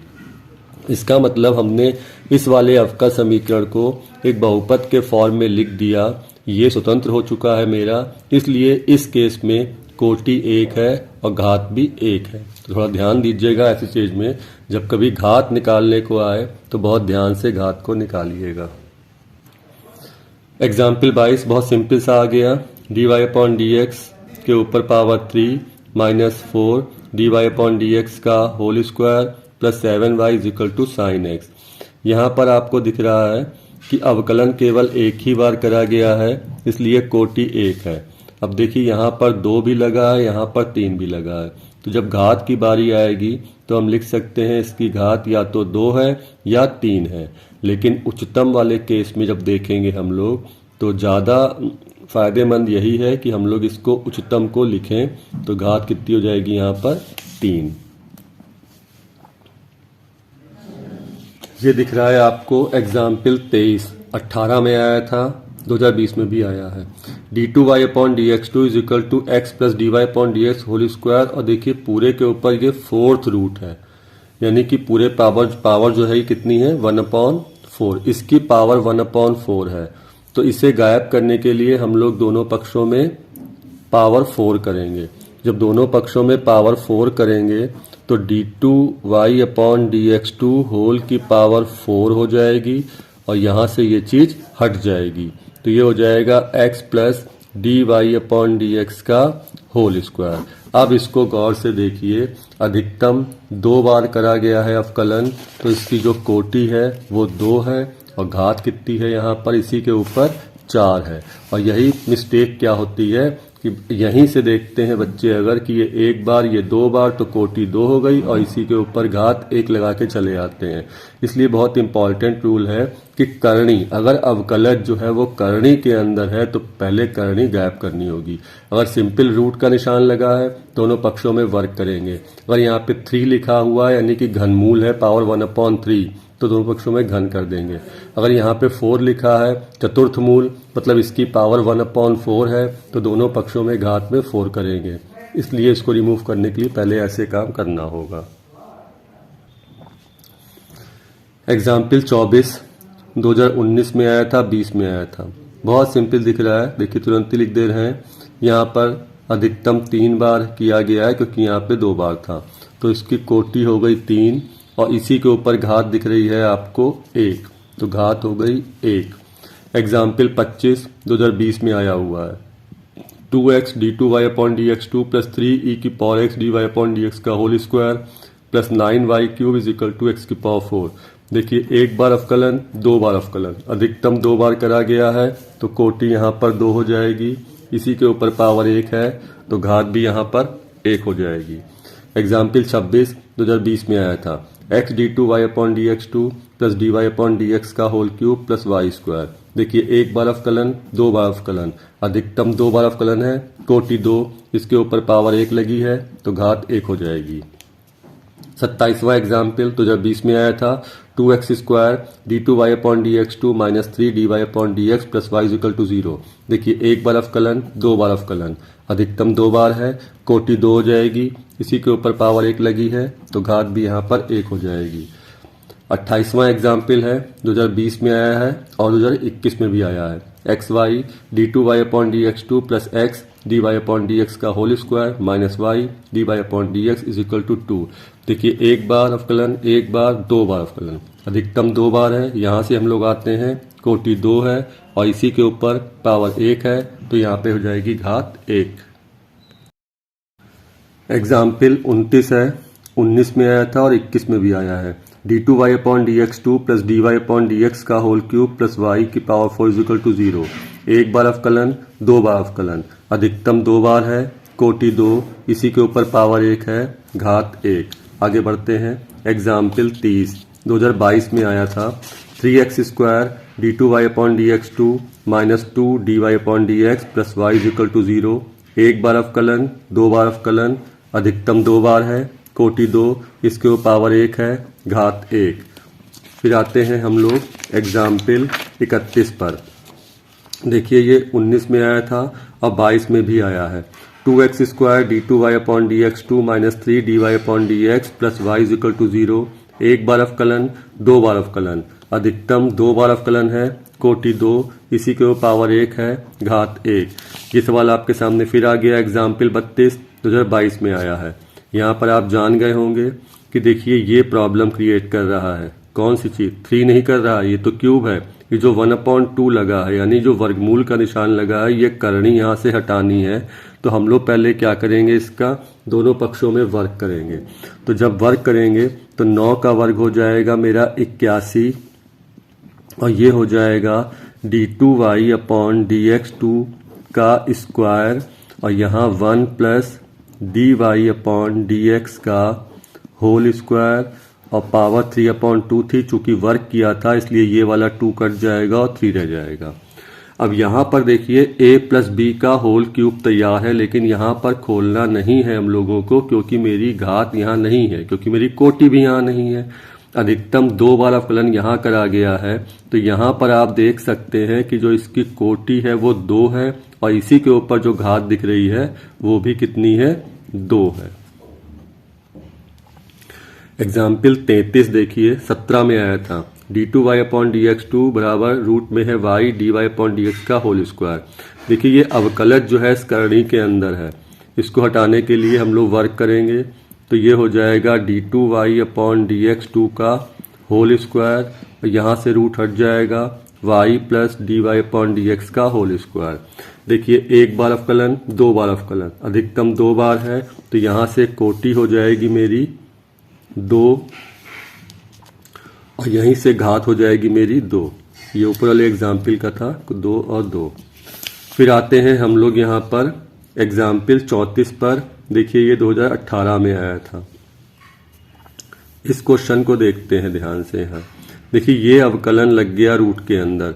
इसका मतलब हमने इस वाले अवकल समीकरण को एक बहुपद के फॉर्म में लिख दिया, ये स्वतंत्र हो चुका है मेरा, इसलिए इस केस में कोटि 1 है और घात भी 1 है। तो थोड़ा ध्यान दीजिएगा, ऐसी चीज में जब कभी घात निकालने को आए तो बहुत ध्यान से घात को निकालिएगा। एग्जाम्पल 22 बहुत सिंपल सा आ गया। dy/dx के ऊपर पावर 3 माइनस 4 dy/dx का whole square plus 7y is equal to sine x. यहाँ पर आपको दिख रहा है कि अवकलन केवल एक ही बार करा गया है, इसलिए कोटि 1 है। अब देखिए यहाँ पर 2 भी लगा है, यहाँ पर 3 भी लगा है। तो जब घात की बारी आएगी तो हम लिख सकते हैं इसकी घात या तो 2 है या 3 है। लेकिन उच्चतम वाले केस में जब देखेंगे हम लोग तो ज़्यादा फायदेमंद यही है कि हम लोग इसको उच्चतम को लिखें। तो घात कितनी हो जाएगी यहाँ पर 3। ये दिख रहा है आपको एग्जाम्पल 23 18 में आया था, 2020 में भी आया है। d2y/dx2 is equal to x plus dy/dx whole square. और देखिए पूरे के ऊपर ये 4th रूट है, यानी कि पूरे पावर जो है ये कितनी है 1/4, इसकी पावर 1/4 है। तो इसे गायब करने के लिए हम लोग दोनों पक्षों में पावर 4 करेंगे। जब दोनों पक्षों में पावर 4 करेंगे तो d2y/dx2 होल की पावर 4 हो जाएगी और यहाँ से ये चीज़ हट जाएगी। तो ये हो जाएगा x प्लस dy/dx का होल स्क्वायर। अब इसको गौर से देखिए, अधिकतम 2 बार करा गया है अवकलन, तो इसकी जो कोटि है वो 2 है और घात कितनी है यहाँ पर इसी के ऊपर 4 है। और यही मिस्टेक क्या होती है कि यहीं से देखते हैं बच्चे अगर कि ये 1 बार ये 2 बार तो कोटि 2 हो गई और इसी के ऊपर घात 1 लगा के चले आते हैं। इसलिए बहुत इंपॉर्टेंट रूल है कि करणी, अगर अवकलज जो है वो करणी के अंदर है तो पहले करणी गायब करनी होगी। अगर सिंपल रूट का निशान लगा है दोनों पक्षों में वर्क करेंगे। अगर यहाँ पे 3 लिखा हुआ है यानी कि घनमूल है पावर 1/3 तो दोनों पक्षों में घन कर देंगे। अगर यहाँ पे 4 लिखा है चतुर्थ मूल मतलब इसकी पावर 1/4 है तो दोनों पक्षों में घात में 4 करेंगे। इसलिए इसको रिमूव करने के लिए पहले ऐसे काम करना होगा। एग्जाम्पल 24 2019 में आया था, 20 में आया था। बहुत सिंपल दिख रहा है, देखिए तुरंत ही लिख दे रहे हैं। यहाँ पर अधिकतम 3 बार किया गया है क्योंकि यहाँ पे 2 बार था, तो इसकी कोटि हो गई 3 और इसी के ऊपर घात दिख रही है आपको 1, तो घात हो गई 1। एग्जाम्पल 25 2020 में आया हुआ है। 2x d2y/dx2 प्लस 3e की पावर x dy/dx का whole square plus 9y³ is equal to x की पावर 4। देखिए 1 बार अवकलन 2 बार अवकलन, अधिकतम 2 बार करा गया है तो कोटि यहाँ पर 2 हो जाएगी, इसी के ऊपर पावर 1 है तो घात भी यहाँ पर 1 हो जाएगी। एग्जाम्पल 26 2020 में आया था। x d2y/dx2 प्लस dy/dx का whole cube plus y square. देखिए 1 बार अवकलन 2 बार अवकलन, अधिकतम 2 बार अवकलन है, कोटि 2, इसके ऊपर पावर 1 लगी है तो घात 1 हो जाएगी। 27वां एग्जाम्पल 2020 में आया था 2x² d2y upon dx2 minus 3dy upon dx plus y equal to 0। देखिए एक बार अवकलन, दो बार अवकलन, अधिकतम दो बार है, कोटि दो हो जाएगी, इसी के ऊपर पावर एक लगी है तो घात भी यहाँ पर एक हो जाएगी। 28वां एग्जाम्पल है 2020 में आया है और 2021 में भी आया है। xy d2y upon dx2 plus x dy upon dx का whole square minus y dy upon dx is equal to 2। देखिए एक बार अवकलन, एक बार, दो बार अवकलन, अधिकतम दो बार है, यहाँ से हम लोग आते हैं कोटि दो है और इसी के ऊपर पावर एक है तो यहाँ पे हो जाएगी घात एक। एग्जाम्पल 29 है, 19 में आया था और 21 में भी आया है। d2y upon dx2 plus dy upon dx का होल क्यूब प्लस y की पावर 4 इज इक्वल टू 0। एक बार अवकलन, दो बार अवकलन, अधिकतम दो बार है, कोटि दो, इसी के ऊपर पावर एक है, घात एक। आगे बढ़ते हैं। एग्जाम्पल 30 2022 में आया था 3x² d2y upon dx2 minus 2 dy upon dx plus y is equal to 0। एक बार अवकलन, दो बार अवकलन, अधिकतम दो बार है, कोटि दो, इसके ऊपर पावर एक है, घात एक। फिर आते हैं हम लोग एग्जाम्पल 31 पर। देखिए ये 19 में आया था और 22 में भी आया है। 2x² d2y upon dx2 minus 3 dy upon dx plus y is equal to 0। एक बार अवकलन, दो बार अवकलन, अधिकतम दो बार अवकलन है, कोटि दो, इसी के ऊपर पावर एक है, घात एक। ये सवाल आपके सामने फिर आ गया। एग्जाम्पल 32 2022 में आया है। यहाँ पर आप जान गए होंगे कि देखिए ये प्रॉब्लम क्रिएट कर रहा है। कौन सी चीज? 3 नहीं कर रहा, ये तो क्यूब है। ये जो 1/2 लगा है यानी जो वर्गमूल का निशान लगा है, ये करनी यहाँ से हटानी है। तो हम लोग पहले क्या करेंगे, इसका दोनों पक्षों में वर्ग करेंगे। तो जब वर्ग करेंगे तो 9 का वर्ग हो जाएगा मेरा 81 और ये हो जाएगा d2y अपॉन dx2 का स्क्वायर और यहाँ 1 प्लस dy अपॉन dx का होल स्क्वायर और पावर 3/2 थी। चूंकि वर्क किया था इसलिए ये वाला 2 कट जाएगा और 3 रह जाएगा। अब यहाँ पर देखिए a प्लस बी का होल क्यूब तैयार है, लेकिन यहाँ पर खोलना नहीं है हम लोगों को क्योंकि मेरी घात यहाँ नहीं है, क्योंकि मेरी कोटि भी यहाँ नहीं है। अधिकतम दो बार अवकलन यहाँ करा गया है तो यहाँ पर आप देख सकते हैं कि जो इसकी कोटि है वो 2 है और इसी के ऊपर जो घात दिख रही है वो भी कितनी है, 2 है। एग्जाम्पल 33 देखिए 17 में आया था d2y अपॉन dx2 बराबर रूट में है y dy अपॉन dx का होल स्क्वायर। देखिए ये अवकलज जो है इस करणी के अंदर है, इसको हटाने के लिए हम लोग वर्क करेंगे तो ये हो जाएगा d2y अपॉन dx2 का होल स्क्वायर और यहाँ से रूट हट जाएगा y plus dy upon dx का होल स्क्वायर। देखिए एक बार अवकलन, दो बार अवकलन, अधिकतम दो बार है तो यहाँ से कोटि हो जाएगी मेरी 2 और यहीं से घात हो जाएगी मेरी 2। ये ऊपर वाले एग्जाम्पल का था 2 और 2। फिर आते हैं हम लोग यहाँ पर एग्जाम्पल 34 पर। देखिए ये 2018 में आया था। इस क्वेश्चन को देखते हैं ध्यान से। यहाँ देखिए ये अवकलन लग गया रूट के अंदर,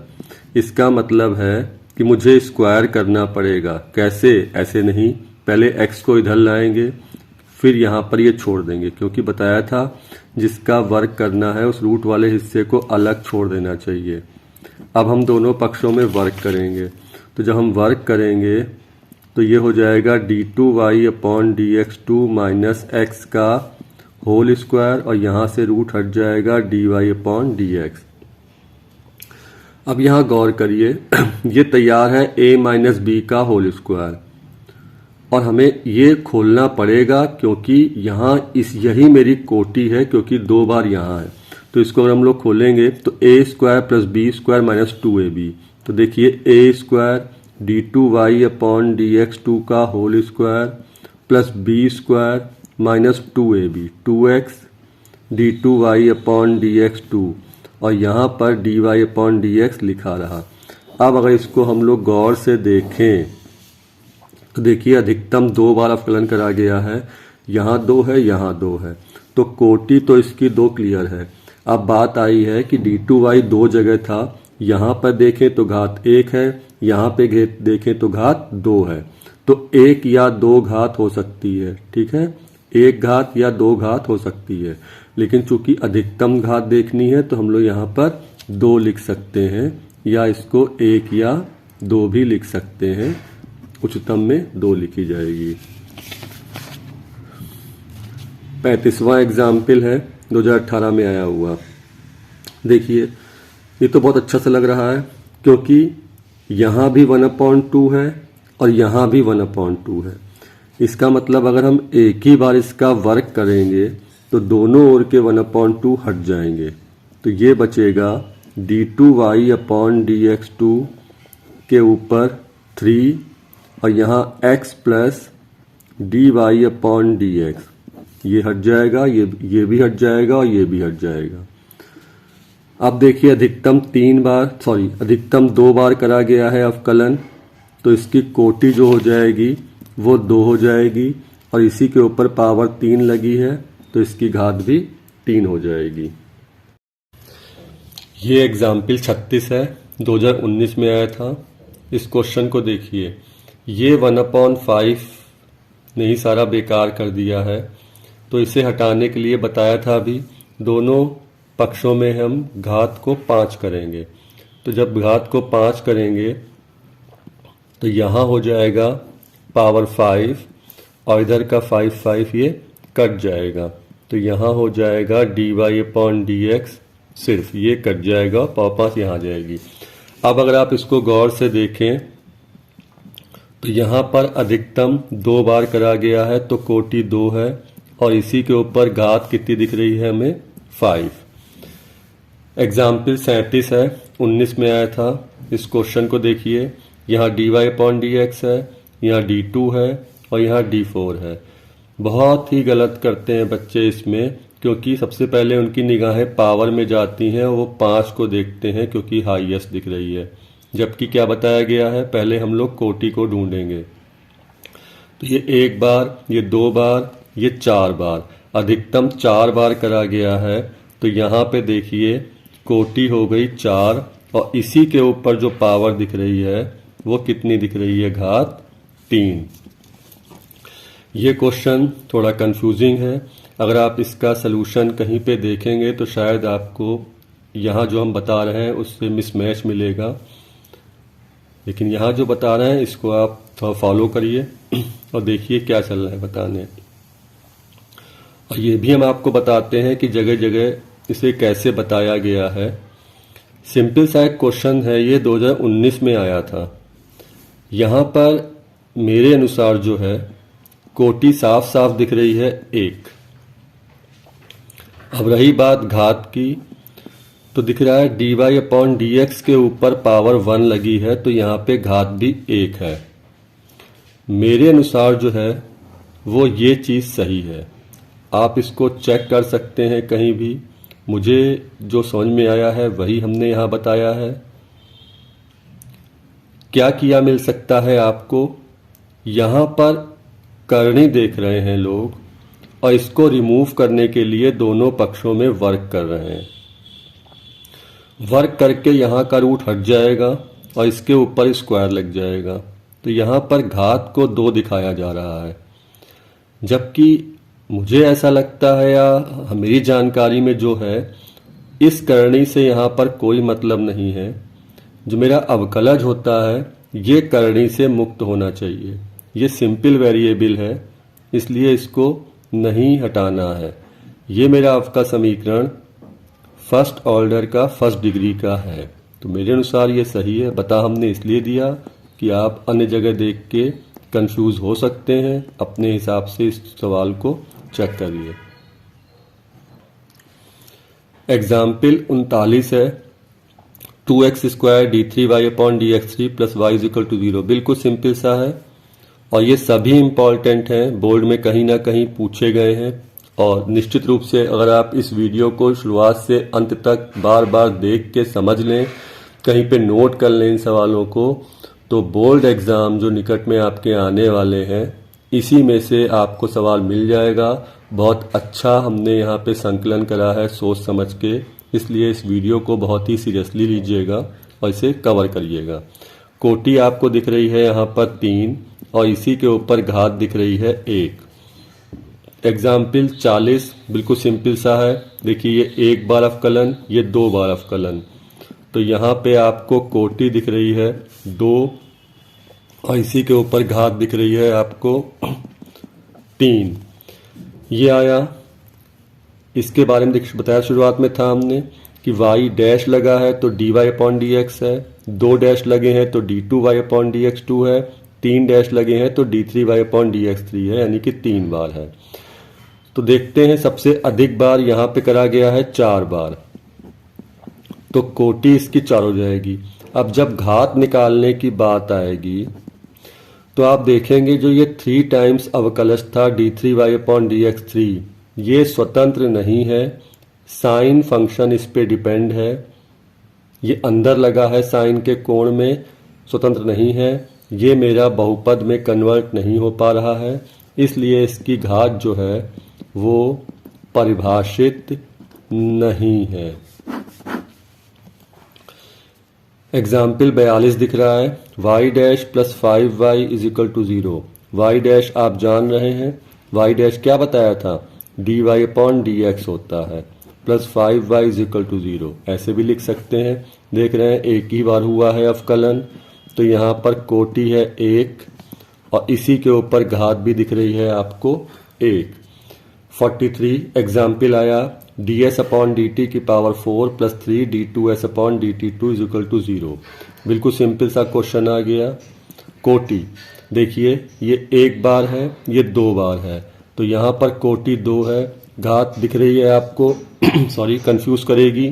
इसका मतलब है कि मुझे स्क्वायर करना पड़ेगा। कैसे? ऐसे नहीं, पहले x को इधर लाएंगे फिर यहाँ पर ये छोड़ देंगे, क्योंकि बताया था जिसका वर्क करना है उस रूट वाले हिस्से को अलग छोड़ देना चाहिए। अब हम दोनों पक्षों में वर्क करेंगे तो जब हम वर्क करेंगे तो ये हो जाएगा d2y upon dx2 minus x का होल स्क्वायर और यहाँ से रूट हट जाएगा dy अपॉन dx। अब यहाँ गौर करिए ये तैयार है a माइनस बी का होल स्क्वायर और हमें ये खोलना पड़ेगा क्योंकि यहाँ यही मेरी कोटि है, क्योंकि दो बार यहाँ है। तो इसको अगर हम लोग खोलेंगे तो a square plus b square minus 2ab। तो देखिए a square d2y upon dx2 का whole square plus b square minus 2ab 2x d2y upon dx2 और यहाँ पर dy अपॉन dx लिखा रहा। अब अगर इसको हम लोग गौर से देखें तो देखिए अधिकतम दो बार अवकलन करा गया है, यहाँ 2 है, यहाँ 2 है, तो कोटि तो इसकी 2 क्लियर है। अब बात आई है कि d2y 2 जगह था, यहाँ पर देखें तो घात 1 है, यहाँ पे देखें तो घात 2 है, तो 1 या 2 घात हो सकती है। ठीक है, एक घात या दो घात हो सकती है, लेकिन चूंकि अधिकतम घात देखनी है तो हम लोग यहाँ पर 2 लिख सकते हैं, या इसको 1 या 2 भी लिख सकते हैं। उच्चतम में 2 लिखी जाएगी। 35वां एग्जाम्पल है 2018 में आया हुआ। देखिए ये तो बहुत अच्छा सा लग रहा है, क्योंकि यहाँ भी 1/2 है और यहाँ भी 1/2 है। इसका मतलब अगर हम एक ही बार इसका वर्क करेंगे तो दोनों ओर के 1/2 हट जाएंगे, तो ये बचेगा d2y/dx2 के ऊपर 3 और यहाँ x प्लस dy/dx, ये हट जाएगा, ये भी हट जाएगा और ये भी हट जाएगा। अब देखिए अधिकतम 2 बार करा गया है अवकलन, तो इसकी कोटि जो हो जाएगी वो 2 हो जाएगी, और इसी के ऊपर पावर 3 लगी है तो इसकी घात भी 3 हो जाएगी। ये एग्जाम्पल 36 है, 2019 में आया था। इस क्वेश्चन को देखिए, ये 1/5 ने ही सारा बेकार कर दिया है, तो इसे हटाने के लिए बताया था अभी, दोनों पक्षों में हम घात को 5 करेंगे। तो जब घात को 5 करेंगे तो यहाँ हो जाएगा पावर 5 और इधर का 5 ये कट जाएगा, तो यहाँ हो जाएगा dy/dx, सिर्फ ये कट जाएगा, पावर 5 यहाँ आ जाएगी। अब अगर आप इसको गौर से देखें तो यहाँ पर अधिकतम 2 बार करा गया है तो कोटि 2 है, और इसी के ऊपर घात कितनी दिख रही है हमें? 5। एग्जाम्पल 37 है, 19 में आया था। इस क्वेश्चन को देखिए, यहाँ dy/dx है, यहाँ d2 है और यहाँ d4 है। बहुत ही गलत करते हैं बच्चे इसमें, क्योंकि सबसे पहले उनकी निगाहें पावर में जाती हैं और वो 5 को देखते हैं क्योंकि हाईएस्ट दिख रही है, जबकि क्या बताया गया है, पहले हम लोग कोटि को ढूंढेंगे। तो ये 1 बार, ये 2 बार, ये 4 बार, अधिकतम 4 बार करा गया है, तो यहाँ पे देखिए कोटि हो गई 4, और इसी के ऊपर जो पावर दिख रही है वो कितनी दिख रही है? घात 3। ये क्वेश्चन थोड़ा कंफ्यूजिंग है, अगर आप इसका सलूशन कहीं पे देखेंगे तो शायद आपको यहाँ जो हम बता रहे हैं उससे मिसमैच मिलेगा, लेकिन यहाँ जो बता रहे हैं इसको आप थोड़ा फॉलो करिए और देखिए क्या चल रहा है बताने। और ये भी हम आपको बताते हैं कि जगह जगह इसे कैसे बताया गया है। सिंपल सा एक क्वेश्चन है, ये 2019 में आया था। यहाँ पर मेरे अनुसार जो है कोटि साफ साफ दिख रही है 1। अब रही बात घात की, तो दिख रहा है dy/dx के ऊपर पावर 1 लगी है, तो यहाँ पे घात भी 1 है। मेरे अनुसार जो है वो ये चीज़ सही है, आप इसको चेक कर सकते हैं कहीं भी। मुझे जो समझ में आया है वही हमने यहाँ बताया है। क्या किया मिल सकता है आपको? यहाँ पर करनी देख रहे हैं लोग और इसको रिमूव करने के लिए दोनों पक्षों में वर्क कर रहे हैं। वर्क करके यहाँ का रूट हट जाएगा और इसके ऊपर स्क्वायर लग जाएगा, तो यहाँ पर घात को 2 दिखाया जा रहा है। जबकि मुझे ऐसा लगता है, या मेरी जानकारी में जो है, इस करनी से यहाँ पर कोई मतलब नहीं है। जो मेरा अवकलज होता है ये करनी से मुक्त होना चाहिए। ये सिंपल वेरिएबल है, इसलिए इसको नहीं हटाना है। ये मेरा अवकल समीकरण फर्स्ट ऑर्डर का, फर्स्ट डिग्री का है, तो मेरे अनुसार ये सही है। बता हमने इसलिए दिया कि आप अन्य जगह देख के कंफ्यूज हो सकते हैं, अपने हिसाब से इस सवाल को चेक करिए। एग्जाम्पल 39 है, 2x² d3y/dx3 + y = 0। बिल्कुल सिंपल सा है और ये सभी इम्पॉर्टेंट हैं, बोर्ड में कहीं ना कहीं पूछे गए हैं। और निश्चित रूप से अगर आप इस वीडियो को शुरुआत से अंत तक बार बार देख के समझ लें, कहीं पे नोट कर लें इन सवालों को, तो बोर्ड एग्ज़ाम जो निकट में आपके आने वाले हैं इसी में से आपको सवाल मिल जाएगा। बहुत अच्छा हमने यहाँ पे संकलन करा है सोच समझ के, इसलिए इस वीडियो को बहुत ही सीरियसली लीजिएगा और इसे कवर करिएगा। कोटि आपको दिख रही है यहाँ पर 3 और इसी के ऊपर घात दिख रही है 1। एग्जाम्पल 40 बिल्कुल सिंपल सा है। देखिए ये एक बार अवकलन, ये 2 बार अवकलन। तो यहाँ पे आपको कोटि दिख रही है 2 और इसी के ऊपर घात दिख रही है आपको 3। ये आया। इसके बारे में बताया शुरुआत में था हमने कि y डैश लगा है तो dy अपॉन डी एक्स है, 2 डैश लगे हैं तो d2y अपॉन डी एक्स 2 है, 3 डैश लगे हैं तो d3y अपॉन डी एक्स 3 है, यानी कि 3 बार है। तो देखते हैं सबसे अधिक बार यहाँ पे करा गया है 4 बार, तो कोटि इसकी 4 हो जाएगी। अब जब घात निकालने की बात आएगी तो आप देखेंगे जो ये 3 टाइम्स अवकलज था d3y अपॉन डी एक्स 3, ये स्वतंत्र नहीं है, साइन फंक्शन इस पे डिपेंड है। ये अंदर लगा है साइन के कोण में, स्वतंत्र नहीं है। ये मेरा बहुपद में कन्वर्ट नहीं हो पा रहा है, इसलिए इसकी घात जो है वो परिभाषित नहीं है। एग्जाम्पल 42 दिख रहा है, y dash plus 5y is equal to 0। y dash आप जान रहे हैं, y डैश क्या बताया था, dy अपॉन डी एक्स होता है, plus 5y is equal to 0। ऐसे भी लिख सकते हैं। देख रहे हैं एक ही बार हुआ है अवकलन, तो यहाँ पर कोटि है 1 और इसी के ऊपर घात भी दिख रही है आपको 1। 43 एग्जाम्पल आया, ds अपॉन डी टी की पावर 4 प्लस 3 d2s upon d t 2 is equal to 0। बिल्कुल सिंपल सा क्वेश्चन आ गया। कोटि देखिए ये 1 बार है, ये 2 बार है, तो यहाँ पर कोटि 2 है। घात दिख रही है आपको सॉरी कंफ्यूज करेगी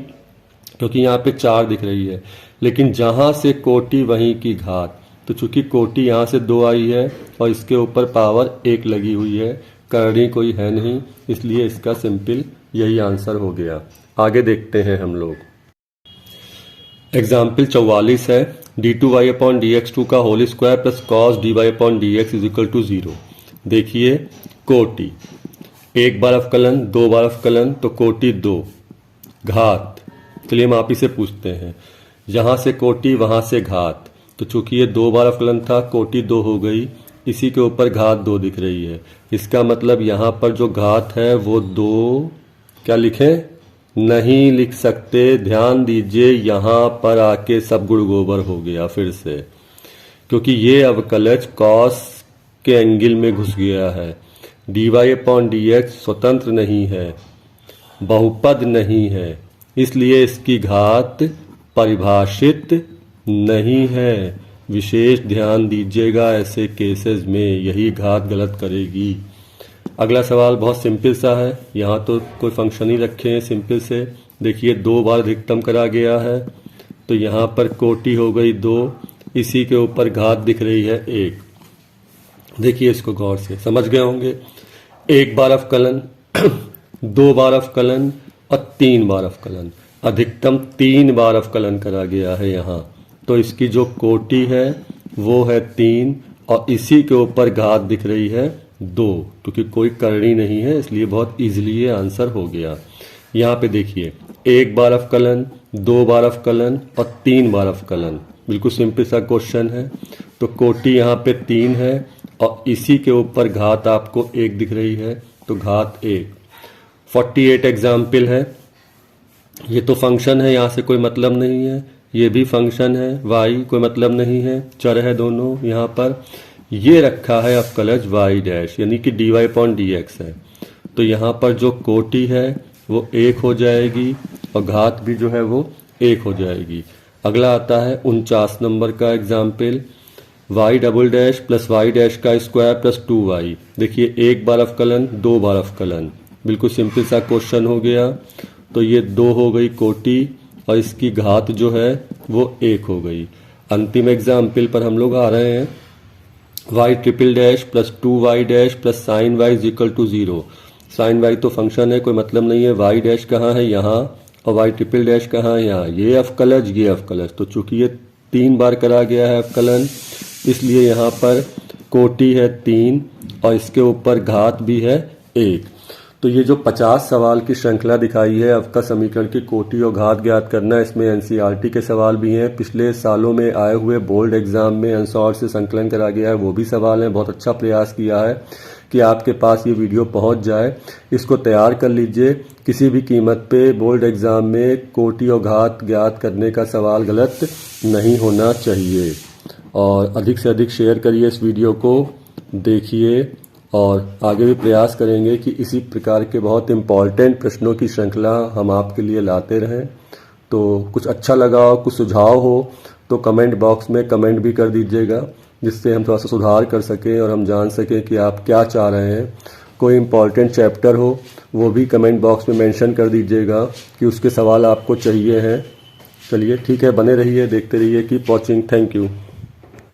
क्योंकि यहाँ पे 4 दिख रही है, लेकिन जहाँ से कोटि वहीं की घात। तो चूंकि कोटि यहाँ से 2 आई है और इसके ऊपर पावर 1 लगी हुई है, करनी कोई है नहीं, इसलिए इसका सिंपल यही आंसर हो गया। आगे देखते हैं हम लोग। एग्जाम्पल 44 है, d2y अपॉन डी एक्स 2 का whole square plus cos dy upon d x is equal to 0। देखिए कोटि 1 बार अवकलन, 2 बार अवकलन, तो कोटि 2। घात चलिए हम आप ही से पूछते हैं, यहाँ से कोटि वहाँ से घात, तो चूंकि ये 2 बार अवकलन था कोटि 2 हो गई, इसी के ऊपर घात 2 दिख रही है। इसका मतलब यहाँ पर जो घात है वो 2 क्या लिखें, नहीं लिख सकते। ध्यान दीजिए यहाँ पर आके सब गुड़ गोबर हो गया फिर से, क्योंकि ये अवकलज कॉस के एंगल में घुस गया है। dy अपॉन डी एक्स स्वतंत्र नहीं है, बहुपद नहीं है, इसलिए इसकी घात परिभाषित नहीं है। विशेष ध्यान दीजिएगा, ऐसे केसेस में यही घात गलत करेगी। अगला सवाल बहुत सिंपल सा है, यहाँ तो कोई फंक्शन ही रखे हैं सिंपल से। देखिए 2 बार अधिकतम करा गया है, तो यहाँ पर कोटि हो गई 2, इसी के ऊपर घात दिख रही है 1। देखिए इसको गौर से समझ गए होंगे। 1 बार अवकलन 2 बार अवकलन और 3 बार अवकलन, अधिकतम 3 बार अवकलन करा गया है यहाँ, तो इसकी जो कोटि है वो है 3 और इसी के ऊपर घात दिख रही है 2, क्योंकि कोई करनी नहीं है, इसलिए बहुत इजीली ये आंसर हो गया। यहाँ पे देखिए 1 बार अवकलन, 2 बार अवकलन और 3 बार अवकलन, बिल्कुल सिंपल सा क्वेश्चन है। तो कोटि यहाँ पे 3 है और इसी के ऊपर घात आपको 1 दिख रही है, तो घात 1। 48 एग्जाम्पल है, ये तो फंक्शन है, यहाँ से कोई मतलब नहीं है, ये भी फंक्शन है, y कोई मतलब नहीं है, चर है दोनों। यहाँ पर ये रखा है अवकलज y डैश, यानी कि dy अपॉन डी एक्स है, तो यहाँ पर जो कोटि है वो 1 हो जाएगी और घात भी जो है वो 1 हो जाएगी। अगला आता है 49 नंबर का example, y double dash plus y dash का स्क्वायर प्लस 2y। देखिए 1 बार अवकलन, 2 बार अवकलन, बिल्कुल सिंपल सा क्वेश्चन हो गया। तो ये 2 हो गई कोटि और इसकी घात जो है वो 1 हो गई। अंतिम एग्जाम्पल पर हम लोग आ रहे हैं, y triple dash plus 2y dash plus sine y is equal to 0। Sine y तो फंक्शन है, कोई मतलब नहीं है। y डैश कहाँ है, यहाँ, और y ट्रिपल डैश कहाँ है, यहाँ। ये अवकलज, ये अवकलज, तो चूंकि ये 3 बार करा गया है अवकलन, इसलिए यहाँ पर कोटि है 3 और इसके ऊपर घात भी है 1। तो ये जो 50 सवाल की श्रृंखला दिखाई है अवकल समीकरण की कोटि और घात ज्ञात करना, इसमें एनसीईआरटी के सवाल भी हैं, पिछले सालों में आए हुए बोर्ड एग्जाम में आंसर से संकलन करा गया है वो भी सवाल हैं। बहुत अच्छा प्रयास किया है कि आपके पास ये वीडियो पहुंच जाए। इसको तैयार कर लीजिए। किसी भी कीमत पे बोर्ड एग्ज़ाम में कोटि और घात ज्ञात करने का सवाल गलत नहीं होना चाहिए। और अधिक से अधिक शेयर करिए इस वीडियो को, देखिए और आगे भी प्रयास करेंगे कि इसी प्रकार के बहुत इम्पॉर्टेंट प्रश्नों की श्रृंखला हम आपके लिए लाते रहें। तो कुछ अच्छा लगा हो, कुछ सुझाव हो तो कमेंट बॉक्स में कमेंट भी कर दीजिएगा, जिससे हम थोड़ा सा सुधार कर सकें और हम जान सकें कि आप क्या चाह रहे हैं। कोई इम्पॉर्टेंट चैप्टर हो वो भी कमेंट बॉक्स में मेंशन कर दीजिएगा कि उसके सवाल आपको चाहिए हैं। चलिए ठीक है, बने रहिए, देखते रहिए, कीप वॉचिंग। Thank you.